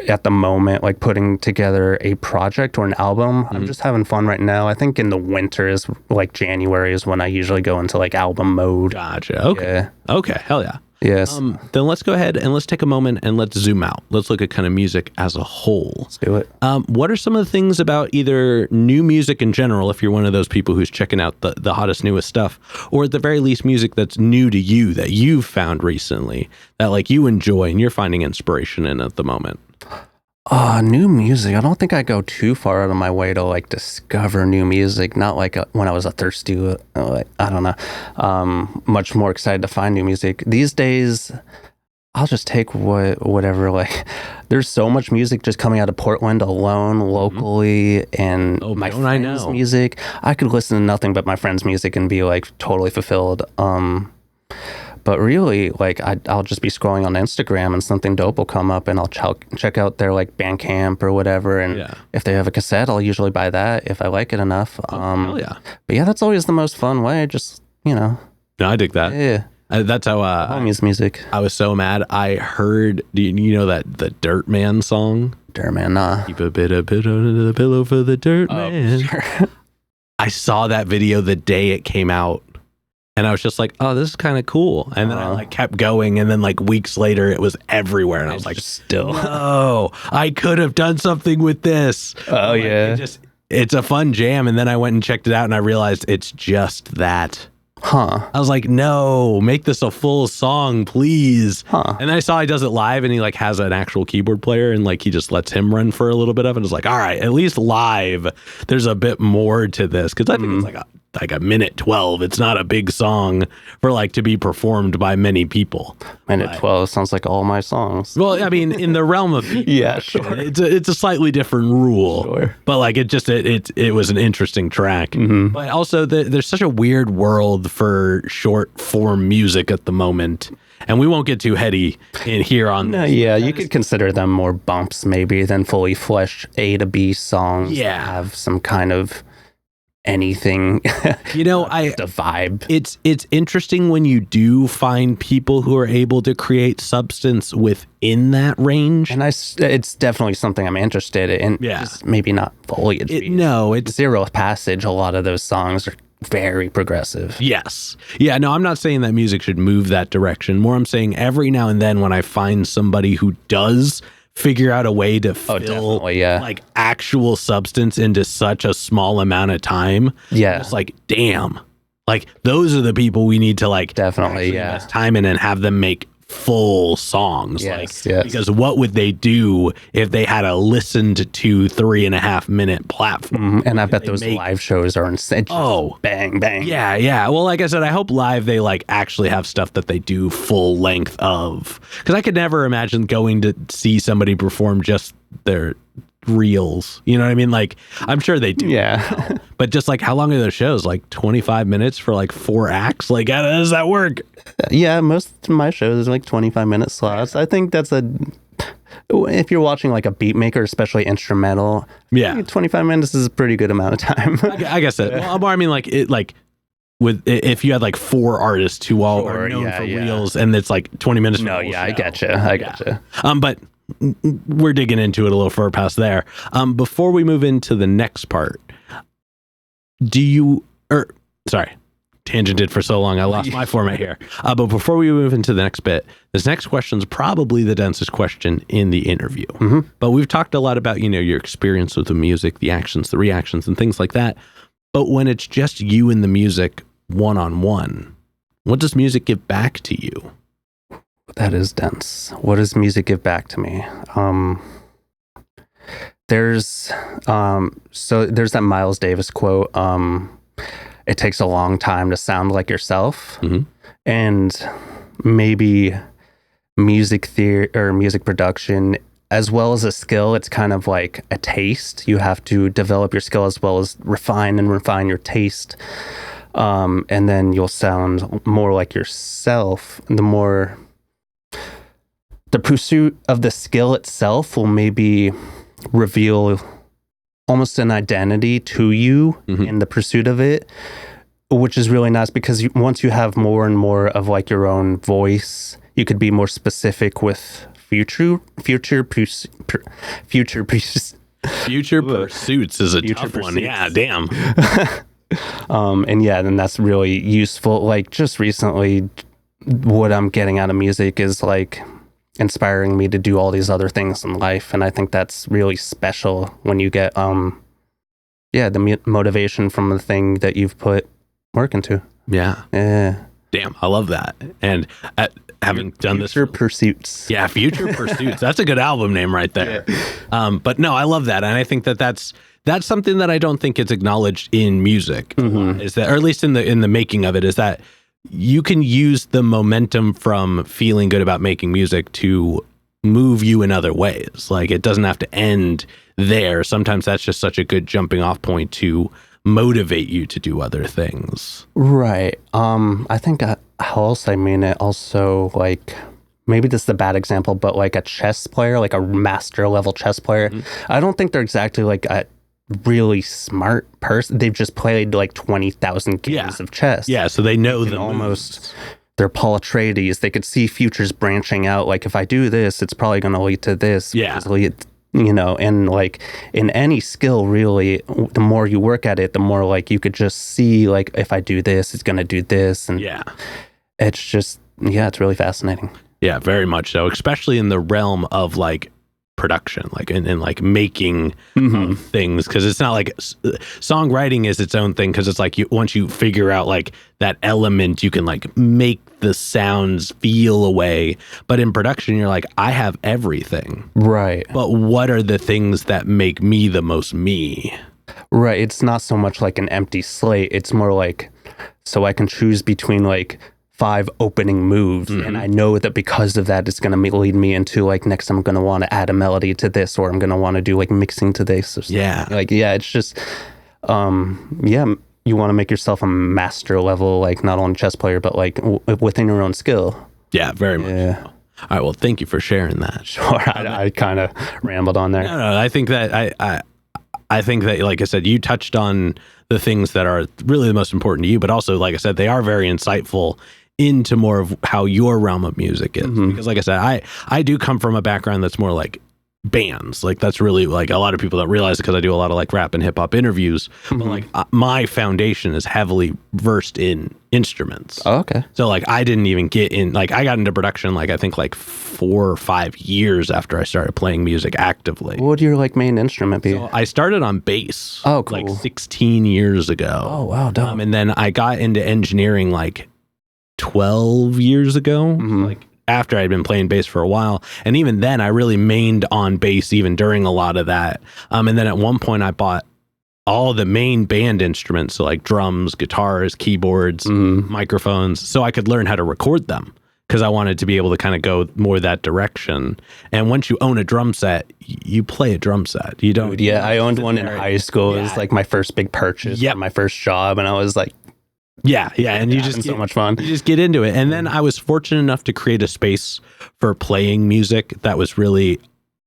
Speaker 2: at the moment, like putting together a project or an album. I'm just having fun right now. I think in the winter is like January is when I usually go into like album mode.
Speaker 3: Gotcha. Okay.
Speaker 2: Yeah.
Speaker 3: Okay. Hell yeah.
Speaker 2: Yes.
Speaker 3: Then let's go ahead and let's take a moment and let's zoom out. Let's look at kind of music as a whole.
Speaker 2: Let's do it.
Speaker 3: What are some of the things about either new music in general, if you're one of those people who's checking out the hottest, newest stuff, or at the very least music that's new to you that you've found recently that like you enjoy and you're finding inspiration in at the moment?
Speaker 2: New music. I don't think I go too far out of my way to like discover new music. Not like when I was a thirsty, like, I don't know, much more excited to find new music. These days, I'll just take whatever. Like, there's so much music just coming out of Portland alone, locally, and my friends' music. I could listen to nothing but my friends' music and be like totally fulfilled. But really, like, I'll just be scrolling on Instagram and something dope will come up and I'll check out their, like, Bandcamp or whatever. And if they have a cassette, I'll usually buy that if I like it enough.
Speaker 3: Hell yeah.
Speaker 2: But yeah, that's always the most fun way. Just,
Speaker 3: No, I dig that.
Speaker 2: Yeah.
Speaker 3: That's how
Speaker 2: music.
Speaker 3: I was so mad. I heard, do you know that the Dirt Man song?
Speaker 2: Dirt Man, nah.
Speaker 3: Keep a bit under the pillow for the Dirt Man. Sure. I saw that video the day it came out. And I was just like, oh, this is kind of cool. And then I like kept going. And then like weeks later, it was everywhere. And I was like, no, I could have done something with this.
Speaker 2: Oh, like, yeah.
Speaker 3: It's a fun jam. And then I went and checked it out and I realized it's just that.
Speaker 2: Huh.
Speaker 3: I was like, no, make this a full song, please.
Speaker 2: Huh.
Speaker 3: And then I saw he does it live and he like has an actual keyboard player and like he just lets him run for a little bit of it. And it's like, all right, at least live, there's a bit more to this. Cause I think it's like a minute 12. It's not a big song for like to be performed by many people.
Speaker 2: Minute 12 sounds like all my songs.
Speaker 3: Well, I mean, in the realm of
Speaker 2: yeah, sure.
Speaker 3: It's a slightly different rule.
Speaker 2: Sure.
Speaker 3: But like it was an interesting track. But also there's such a weird world for short form music at the moment. And we won't get too heady in here on this.
Speaker 2: Yeah, you could consider them more bumps maybe than fully fleshed A to B songs.
Speaker 3: Yeah.
Speaker 2: That have some kind of anything, the vibe.
Speaker 3: It's interesting when you do find people who are able to create substance within that range,
Speaker 2: and it's definitely something I'm interested in. Just maybe not Foliage Beats.
Speaker 3: It's
Speaker 2: Zero Passage. A lot of those songs are very progressive.
Speaker 3: Yes. Yeah, no, I'm not saying that music should move that direction. More I'm saying every now and then when I find somebody who does figure out a way to fill like actual substance into such a small amount of time.
Speaker 2: Yeah.
Speaker 3: It's like, damn. Like those are the people we need to like
Speaker 2: definitely
Speaker 3: invest time in and have them make full songs.
Speaker 2: Yes.
Speaker 3: Because what would they do if they had a listened to 3.5 minute platform?
Speaker 2: And I bet those live shows are insane.
Speaker 3: Oh,
Speaker 2: bang, bang.
Speaker 3: Yeah. Well, like I said, I hope live they like actually have stuff that they do full length of. Because I could never imagine going to see somebody perform just their reels. You know what I mean? Like, I'm sure they do.
Speaker 2: Yeah.
Speaker 3: But just like, how long are those shows? Like 25 minutes for like 4 acts? Like, how does that work?
Speaker 2: Yeah, most of my shows are like 25-minute slots. I think that's if you're watching like a beat maker, especially instrumental, 25 minutes is a pretty good amount of time.
Speaker 3: I guess that. Well, I mean, like it, like if you had like 4 artists who all are known for reels, and it's like 20 minutes.
Speaker 2: No, I gotcha.
Speaker 3: But we're digging into it a little further past there. Before we move into the next part, tangented for so long, I lost my format here. But before we move into the next bit, this next question is probably the densest question in the interview. But we've talked a lot about, your experience with the music, the actions, the reactions, and things like that. But when it's just you and the music one-on-one, what does music give back to you?
Speaker 2: That is dense. What does music give back to me? There's that Miles Davis quote, it takes a long time to sound like yourself. And maybe music theory or music production, as well as a skill, it's kind of like a taste. You have to develop your skill as well as refine your taste. And then you'll sound more like yourself. The pursuit of the skill itself will maybe reveal almost an identity to you in the pursuit of it, which is really nice because once you have more and more of like your own voice, you could be more specific with future pursuits
Speaker 3: is a tough one. Yeah, damn.
Speaker 2: And that's really useful. Like just recently, what I'm getting out of music is like inspiring me to do all these other things in life, and I think that's really special when you get the motivation from the thing that you've put work into.
Speaker 3: Yeah. Damn, I love that. And having done this,
Speaker 2: Future Pursuits.
Speaker 3: yeah, Future Pursuits. That's a good album name right there. Yeah. But no, I love that, and I think that that's something that I don't think it's acknowledged in music. Is that, or at least in the making of it, is that you can use the momentum from feeling good about making music to move you in other ways. Like, it doesn't have to end there. Sometimes that's just such a good jumping off point to motivate you to do other things.
Speaker 2: Right. I think how else I mean it also, like, maybe this is a bad example, but like a chess player, like a master level chess player, I don't think they're exactly like a really smart person. They've just played like 20,000 games of chess.
Speaker 3: Yeah, so they know them
Speaker 2: almost. They're Paul Atreides. They could see futures branching out. Like, if I do this, it's probably going to lead to this.
Speaker 3: Yeah.
Speaker 2: And like in any skill, really, the more you work at it, the more like you could just see, like, if I do this, it's going to do this. And it's just, it's really fascinating.
Speaker 3: Yeah, very much so, especially in the realm of like production, like in like making things, because it's not like songwriting is its own thing, because it's like once you figure out like that element, you can like make the sounds feel a way. But in production, you're like, I have everything,
Speaker 2: right?
Speaker 3: But what are the things that make me the most me?
Speaker 2: Right. It's not so much like an empty slate. It's more like, so I can choose between like 5 opening moves, and I know that because of that, it's going to lead me into like, next I'm going to want to add a melody to this, or I'm going to want to do like mixing to this or something. It's just you want to make yourself a master level, like not only chess player, but like within your own skill.
Speaker 3: Very much so. All right, well, thank you for sharing that.
Speaker 2: Sure. I kind of rambled on there.
Speaker 3: No, I think that I think that, like I said, you touched on the things that are really the most important to you, but also, like I said, they are very insightful into more of how your realm of music is. Because like I said, I do come from a background that's more like bands. Like, that's really, like, a lot of people don't realize it, because I do a lot of like rap and hip hop interviews, but like my foundation is heavily versed in instruments.
Speaker 2: Oh, okay.
Speaker 3: So like, I didn't even get in, like, I got into production like I think like 4 or 5 years after I started playing music actively.
Speaker 2: What would your like main instrument be?
Speaker 3: So I started on bass.
Speaker 2: Oh, cool.
Speaker 3: Like 16 years ago.
Speaker 2: Oh, wow, dope.
Speaker 3: And then I got into engineering like 12 years ago, like after I'd been playing bass for a while. And even then I really mained on bass even during a lot of that. And then at one point I bought all the main band instruments, so like drums, guitars, keyboards, microphones, so I could learn how to record them, because I wanted to be able to kind of go more that direction. And once you own a drum set, you play a drum set. You don't.
Speaker 2: Dude, I owned one in high school. It was like my first big purchase, my first job, and I was like,
Speaker 3: and you just get
Speaker 2: so much fun.
Speaker 3: You just get into it. And then I was fortunate enough to create a space for playing music that was really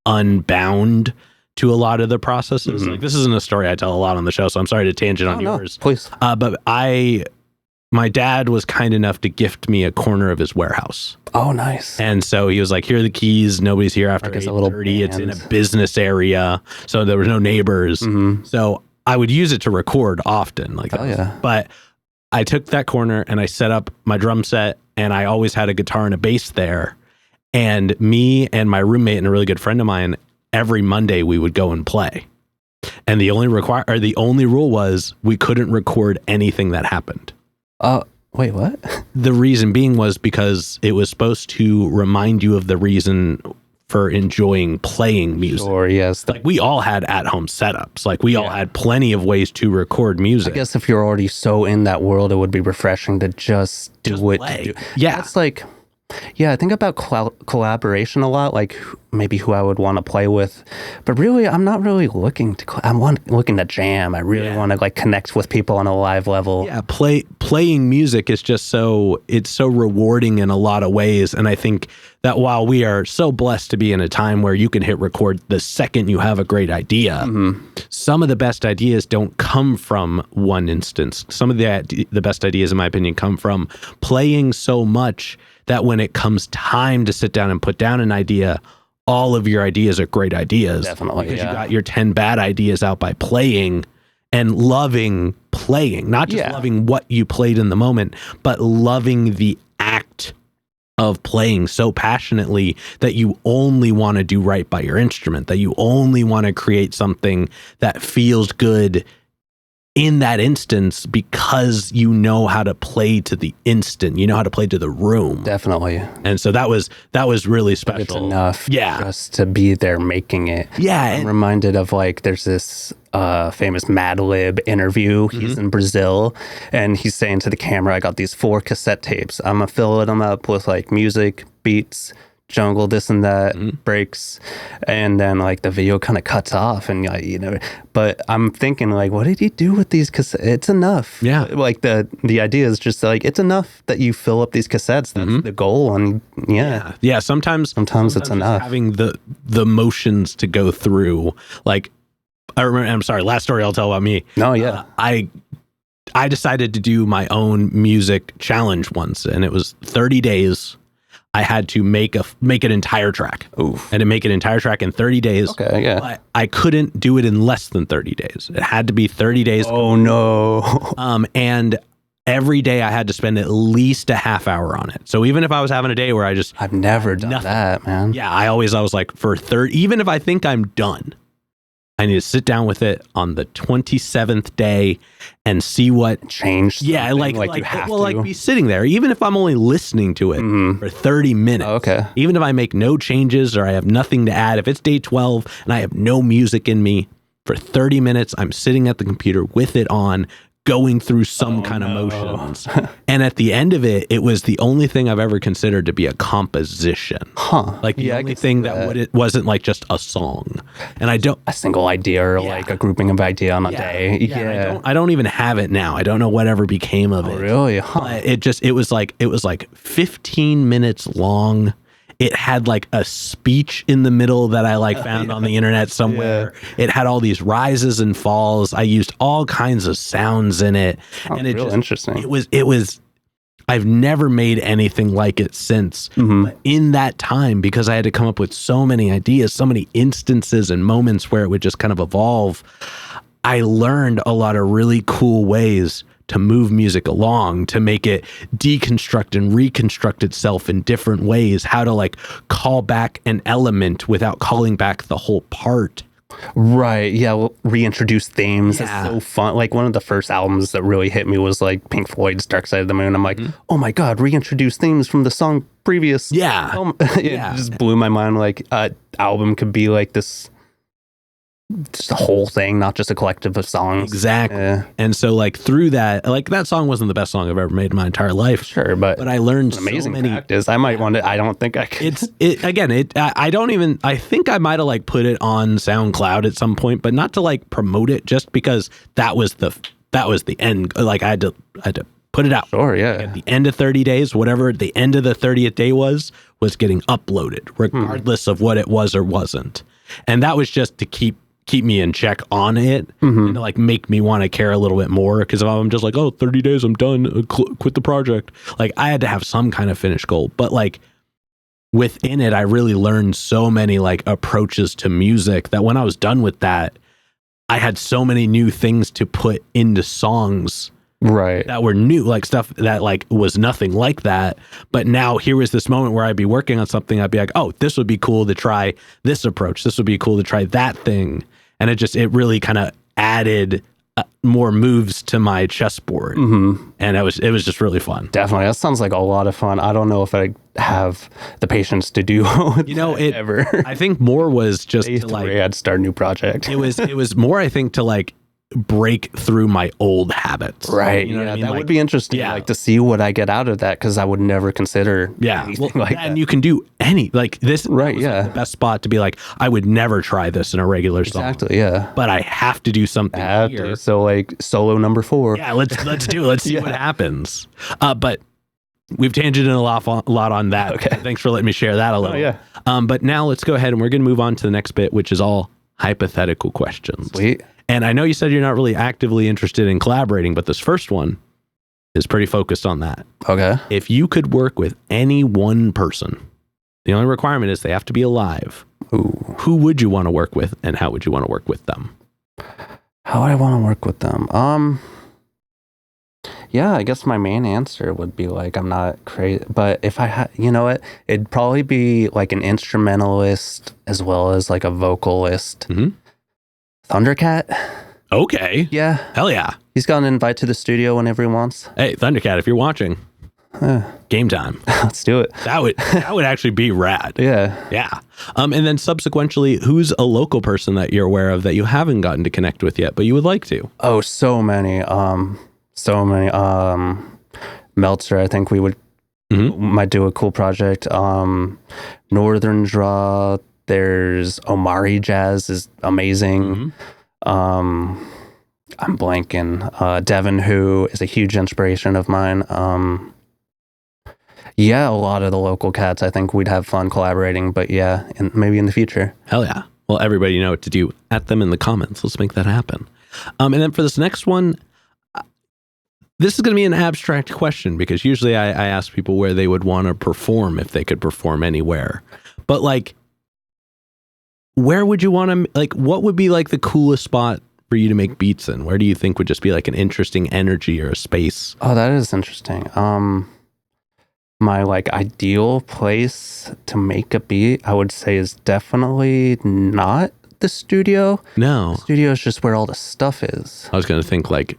Speaker 3: unbound to a lot of the processes. Like, this isn't a story I tell a lot on the show, so I'm sorry to tangent on yours.
Speaker 2: Please.
Speaker 3: But my dad was kind enough to gift me a corner of his warehouse.
Speaker 2: Oh, nice.
Speaker 3: And so he was like, here are the keys. Nobody's here after 8:30. It's in a business area, so there was no neighbors. So I would use it to record often. Like, but I took that corner and I set up my drum set, and I always had a guitar and a bass there. And me and my roommate and a really good friend of mine, every Monday we would go and play. And the only rule was we couldn't record anything that happened.
Speaker 2: Wait, what?
Speaker 3: The reason being was because it was supposed to remind you of the reason for enjoying playing music.
Speaker 2: Sure, yes.
Speaker 3: Like, we all had at-home setups. Like, we all had plenty of ways to record music.
Speaker 2: I guess if you're already so in that world, it would be refreshing to just do it.
Speaker 3: Play.
Speaker 2: That's like, I think about collaboration a lot, like maybe who I would want to play with. But really, I'm not really looking to, I'm looking to jam. I really want to like connect with people on a live level.
Speaker 3: Yeah, playing music is just it's so rewarding in a lot of ways. And I think that while we are so blessed to be in a time where you can hit record the second you have a great idea, some of the best ideas don't come from one instance. Some of the best ideas, in my opinion, come from playing so much that when it comes time to sit down and put down an idea, all of your ideas are great ideas.
Speaker 2: Definitely,
Speaker 3: because you got your 10 bad ideas out by playing and loving playing, not just loving what you played in the moment, but loving the act of playing so passionately that you only want to do right by your instrument, that you only want to create something that feels good in that instance, because you know how to play to the instant, you know how to play to the room.
Speaker 2: Definitely.
Speaker 3: And so that was really special.
Speaker 2: It's enough
Speaker 3: Yeah.
Speaker 2: just to be there making it.
Speaker 3: Yeah.
Speaker 2: I'm reminded of like, there's this famous Mad Lib interview. He's in Brazil and he's saying to the camera, I got these 4 cassette tapes. I'm going to fill them up with like music, beats, jungle, this and that, breaks, and then like the video kind of cuts off, and but I'm thinking like, what did he do with these cassettes? It's enough.
Speaker 3: Yeah.
Speaker 2: Like the idea is just like, it's enough that you fill up these cassettes. That's the goal. And
Speaker 3: yeah, sometimes
Speaker 2: it's enough.
Speaker 3: Having the motions to go through. Like, I remember, I'm sorry, last story I'll tell about me.
Speaker 2: No, yeah.
Speaker 3: I decided to do my own music challenge once, and it was 30 days. I had to make an entire track.
Speaker 2: Oof.
Speaker 3: And to make an entire track in 30 days.
Speaker 2: Okay, yeah.
Speaker 3: But I couldn't do it in less than 30 days. It had to be 30 days.
Speaker 2: Oh, no.
Speaker 3: And every day I had to spend at least a half hour on it. So even if I was having a day where
Speaker 2: I've never done that, man.
Speaker 3: Yeah, I was like, for 30, even if I think I'm done, I need to sit down with it on the 27th day and see what
Speaker 2: changed.
Speaker 3: Yeah, like
Speaker 2: you have to.
Speaker 3: Like be sitting there, even if I'm only listening to it for 30 minutes.
Speaker 2: Oh, okay.
Speaker 3: Even if I make no changes or I have nothing to add, if it's day 12 and I have no music in me, for 30 minutes, I'm sitting at the computer with it on, going through some kind of motions. And at the end of it, it was the only thing I've ever considered to be a composition.
Speaker 2: Huh.
Speaker 3: Like the only thing that it wasn't like just a song. And I don't...
Speaker 2: A single idea or like a grouping of idea on a day.
Speaker 3: Yeah. I don't even have it now. I don't know whatever became of it.
Speaker 2: Really? Huh.
Speaker 3: But it was like 15 minutes long. It had like a speech in the middle that I like found on the internet somewhere. Yeah. It had all these rises and falls. I used all kinds of sounds in it.
Speaker 2: And it interesting.
Speaker 3: It was I've never made anything like it since. But in that time, because I had to come up with so many ideas, so many instances and moments where it would just kind of evolve, I learned a lot of really cool ways to move music along, to make it deconstruct and reconstruct itself in different ways, how to like call back an element without calling back the whole part.
Speaker 2: Right. Yeah. Well, reintroduce themes. Yeah. It's so fun. Like one of the first albums that really hit me was like Pink Floyd's Dark Side of the Moon. I'm like, oh my God, reintroduce themes from the song previous.
Speaker 3: Yeah.
Speaker 2: It just blew my mind. Like album could be like this, just a whole thing, not just a collective of songs.
Speaker 3: Exactly. And so like through that, like that song wasn't the best song I've ever made in my entire life.
Speaker 2: Sure, but
Speaker 3: I learned
Speaker 2: amazing
Speaker 3: so many
Speaker 2: practice. I might want to, I don't think I could.
Speaker 3: I think I might have like put it on SoundCloud at some point, but not to like promote it, just because that was the end. Like I had to put it out.
Speaker 2: Sure, yeah.
Speaker 3: Like at the end of 30 days, whatever the end of the 30th day was getting uploaded, regardless of what it was or wasn't. And that was just to keep me in check on it and to like make me want to care a little bit more. Because if I'm just like, 30 days, I'm done, quit the project. Like I had to have some kind of finish goal. But like within it, I really learned so many like approaches to music that when I was done with that, I had so many new things to put into songs.
Speaker 2: Right.
Speaker 3: That were new, like stuff that like was nothing like that. But now here was this moment where I'd be working on something. I'd be like, oh, this would be cool to try this approach. This would be cool to try that thing. And it really kind of added more moves to my chessboard. And it was just really fun.
Speaker 2: Definitely. That sounds like a lot of fun. I don't know if I have the patience to do ever.
Speaker 3: I think more was just to like,
Speaker 2: I'd start a new project.
Speaker 3: it was more, I think, to like break through my old habits.
Speaker 2: Right.
Speaker 3: You know what I mean?
Speaker 2: That
Speaker 3: like,
Speaker 2: would be interesting. Yeah. Like to see what I get out of that, because I would never consider anything like that.
Speaker 3: And you can do any like this.
Speaker 2: Right.
Speaker 3: Like the best spot to be like, I would never try this in a regular song.
Speaker 2: Exactly. Yeah.
Speaker 3: But I have to do something here.
Speaker 2: So like solo number 4.
Speaker 3: Yeah. Let's do it. Let's see what happens. But we've tangented a lot on that.
Speaker 2: Okay.
Speaker 3: Thanks for letting me share that a little.
Speaker 2: Oh, yeah.
Speaker 3: But now let's go ahead and we're going to move on to the next bit, which is all hypothetical questions.
Speaker 2: Sweet.
Speaker 3: And I know you said you're not really actively interested in collaborating, but this first one is pretty focused on that.
Speaker 2: Okay.
Speaker 3: If you could work with any one person, the only requirement is they have to be alive.
Speaker 2: Ooh.
Speaker 3: Who would you want to work with, and how would you want to work with them?
Speaker 2: How would I want to work with them? Yeah, I guess my main answer would be like, I'm not crazy, but if I had, you know what, it'd probably be like an instrumentalist as well as like a vocalist. Thundercat.
Speaker 3: Okay.
Speaker 2: Yeah.
Speaker 3: Hell yeah.
Speaker 2: He's got an invite to the studio whenever he wants.
Speaker 3: Hey, Thundercat, if you're watching, game time.
Speaker 2: Let's do it.
Speaker 3: That would actually be rad.
Speaker 2: Yeah.
Speaker 3: Yeah. And then subsequently, who's a local person that you're aware of that you haven't gotten to connect with yet, but you would like to?
Speaker 2: Oh, so many. Meltzer, I think we might do a cool project. Northern Draw, there's Omari Jazz is amazing. I'm blanking. Devin, who is a huge inspiration of mine. Yeah, a lot of the local cats. I think we'd have fun collaborating, but yeah, maybe in the future.
Speaker 3: Hell yeah. Well, everybody, you know what to do. At them in the comments. Let's make that happen. And then for this next one, this is going to be an abstract question because usually I ask people where they would want to perform if they could perform anywhere. But like, where would you want to, like, what would be like the coolest spot for you to make beats in? Where do you think would just be like an interesting energy or a space?
Speaker 2: Oh, that is interesting. My like ideal place to make a beat, I would say, is definitely not the studio.
Speaker 3: No.
Speaker 2: The studio is just where all the stuff is.
Speaker 3: I was going to think like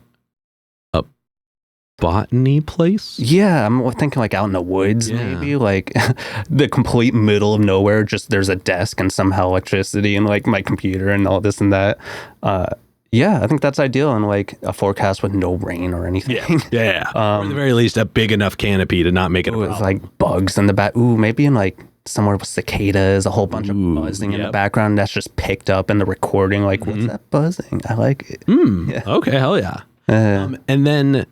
Speaker 3: a botany place.
Speaker 2: Yeah, I'm thinking like out in the woods, maybe like the complete middle of nowhere. Just there's a desk and somehow electricity and like my computer and all this and that. Yeah, I think that's ideal in like a forecast with no rain or anything.
Speaker 3: Yeah. Or at the very least, a big enough canopy to not make it a problem.
Speaker 2: With like bugs in the back. Ooh, maybe in like somewhere with cicadas, a whole bunch of buzzing in the background that's just picked up in the recording. Like, what's that buzzing? I like it.
Speaker 3: Yeah. Okay, hell yeah. And then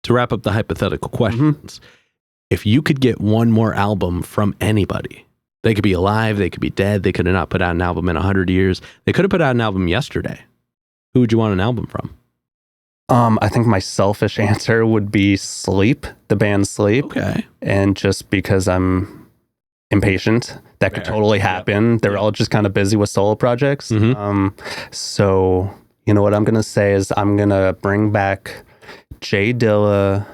Speaker 3: to wrap up the hypothetical questions, if you could get one more album from anybody, they could be alive, they could be dead, they could have not put out an album in 100 years, they could have put out an album yesterday. Who would you want an album from?
Speaker 2: I think my selfish answer would be Sleep, the band Sleep.
Speaker 3: Okay.
Speaker 2: And just because I'm impatient, that could totally happen. They're all just kind of busy with solo projects. So, you know what I'm going to say is I'm going to bring back Jay Dilla.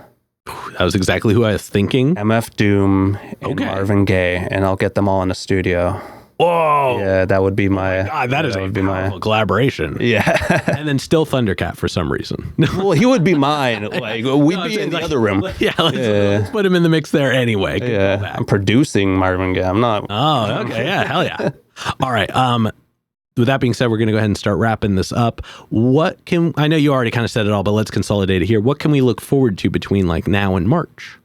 Speaker 3: That was exactly who I was thinking.
Speaker 2: MF Doom and Marvin Gaye, and I'll get them all in the studio.
Speaker 3: Whoa!
Speaker 2: Yeah, that would be my.
Speaker 3: God, that is a powerful collaboration.
Speaker 2: Yeah,
Speaker 3: and then still Thundercat for some reason.
Speaker 2: Well, he would be mine. Like we'd be in the other room.
Speaker 3: Let's put him in the mix there anyway.
Speaker 2: Yeah, I'm producing Marvin Gaye. I'm not.
Speaker 3: Oh, okay. Yeah, hell yeah. All right. With that being said, we're going to go ahead and start wrapping this up. I know you already kind of said it all, but let's consolidate it here. What can we look forward to between like now and March?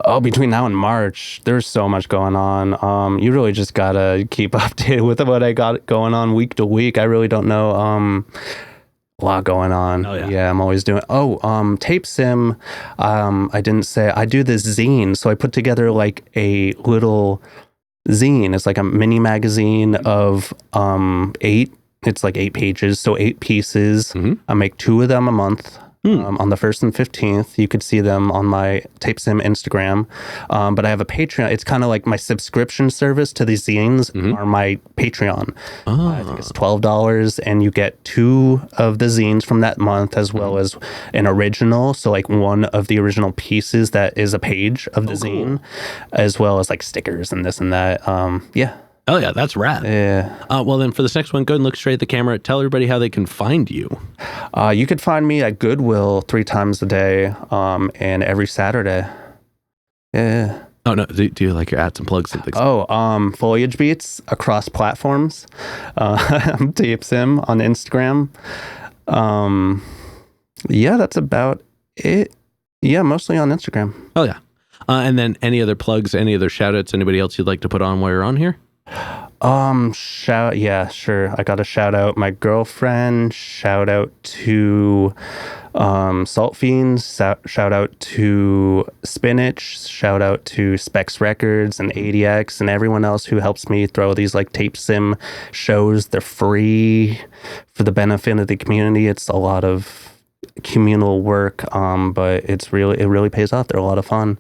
Speaker 2: Oh, between now and March, there's so much going on. You really just gotta keep updated with what I got going on week to week. I really don't know. A lot going on.
Speaker 3: Oh,
Speaker 2: yeah, I'm always doing. Tapesim. I didn't say I do this zine, so I put together like a little zine. It's like a mini magazine of 8. It's like 8 pages, so 8 pieces. I make 2 of them a month. On the 1st and 15th, you could see them on my Tapesim Instagram. But I have a Patreon. It's kind of like my subscription service to these zines are my Patreon. I think it's $12, and you get 2 of the zines from that month, as well as an original. So like one of the original pieces that is a page of the zine, as well as like stickers and this and that. Yeah.
Speaker 3: Oh, yeah, that's rad.
Speaker 2: Yeah.
Speaker 3: Well, then for this next one, go ahead and look straight at the camera. Tell everybody how they can find you.
Speaker 2: You could find me at Goodwill 3 times a day and every Saturday. Yeah.
Speaker 3: Oh, no. Do you like your ads and plugs and things?
Speaker 2: Foliage Beats across platforms. I'm Tapesim on Instagram. Yeah, that's about it. Yeah, mostly on Instagram.
Speaker 3: Oh, yeah. And then any other plugs, any other shout outs, anybody else you'd like to put on while you're on here?
Speaker 2: Yeah, sure. I got to shout out my girlfriend, shout out to Salt Fiends, shout out to Spinach, shout out to Specs Records and ADX and everyone else who helps me throw these like Tapesim shows. They're free for the benefit of the community. It's a lot of communal work, but it really pays off. They're a lot of fun.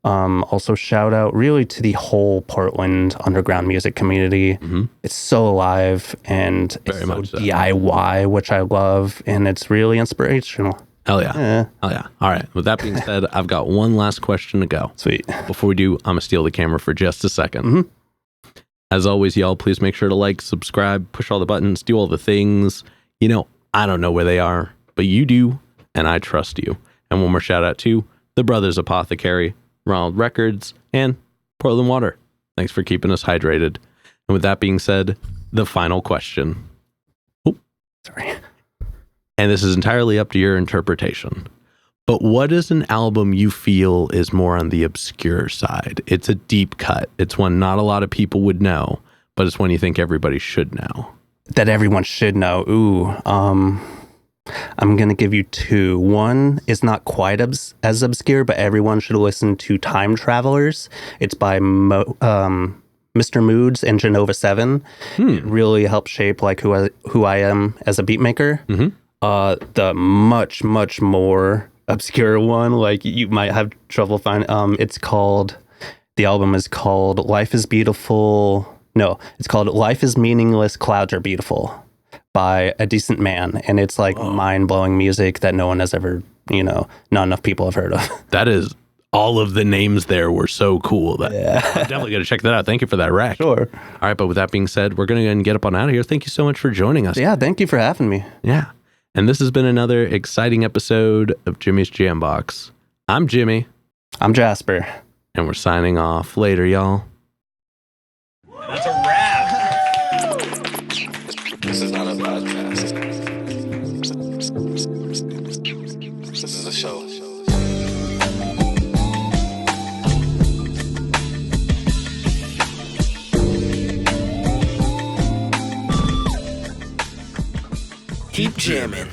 Speaker 2: Also shout out really to the whole Portland underground music community. It's so alive and it's so DIY, which I love, and it's really inspirational.
Speaker 3: Hell yeah. Hell yeah. All right. With that being said, I've got one last question to go.
Speaker 2: Sweet.
Speaker 3: Before we do, I'm going to steal the camera for just a second. As always, y'all, please make sure to like, subscribe, push all the buttons, do all the things. You know, I don't know where they are, but you do, and I trust you. And one more shout out to the Brothers Apothecary, Ronald Records, and Portland Water. Thanks for keeping us hydrated. And with that being said, the final question. Oh,
Speaker 2: Sorry.
Speaker 3: And this is entirely up to your interpretation. But what is an album you feel is more on the obscure side? It's a deep cut. It's one not a lot of people would know, but it's one you think everybody should know.
Speaker 2: That everyone should know. I'm going to give you two. One is not quite as obscure, but everyone should listen to Time Travelers. It's by Mr. Moods and Genova 7. It really helped shape like who I am as a beat maker. The much, much more obscure one, like you might have trouble finding, the album is called Life is Beautiful. No, it's called Life is Meaningless, Clouds Are Beautiful by A Decent Man. And it's like mind-blowing music that no one has ever, not enough people have heard of.
Speaker 3: That is, all of the names there were so cool. I'm definitely going to check that out. Thank you for that rec.
Speaker 2: Sure.
Speaker 3: All right, but with that being said, we're going to go ahead and get up on out of here. Thank you so much for joining us.
Speaker 2: Yeah, thank you for having me.
Speaker 3: Yeah. And this has been another exciting episode of Jimmy's Jambox. I'm Jimmy.
Speaker 2: I'm Jasper.
Speaker 3: And we're signing off. Later, y'all.
Speaker 4: That's a wrap. This is not a podcast. This is a show. Keep jamming.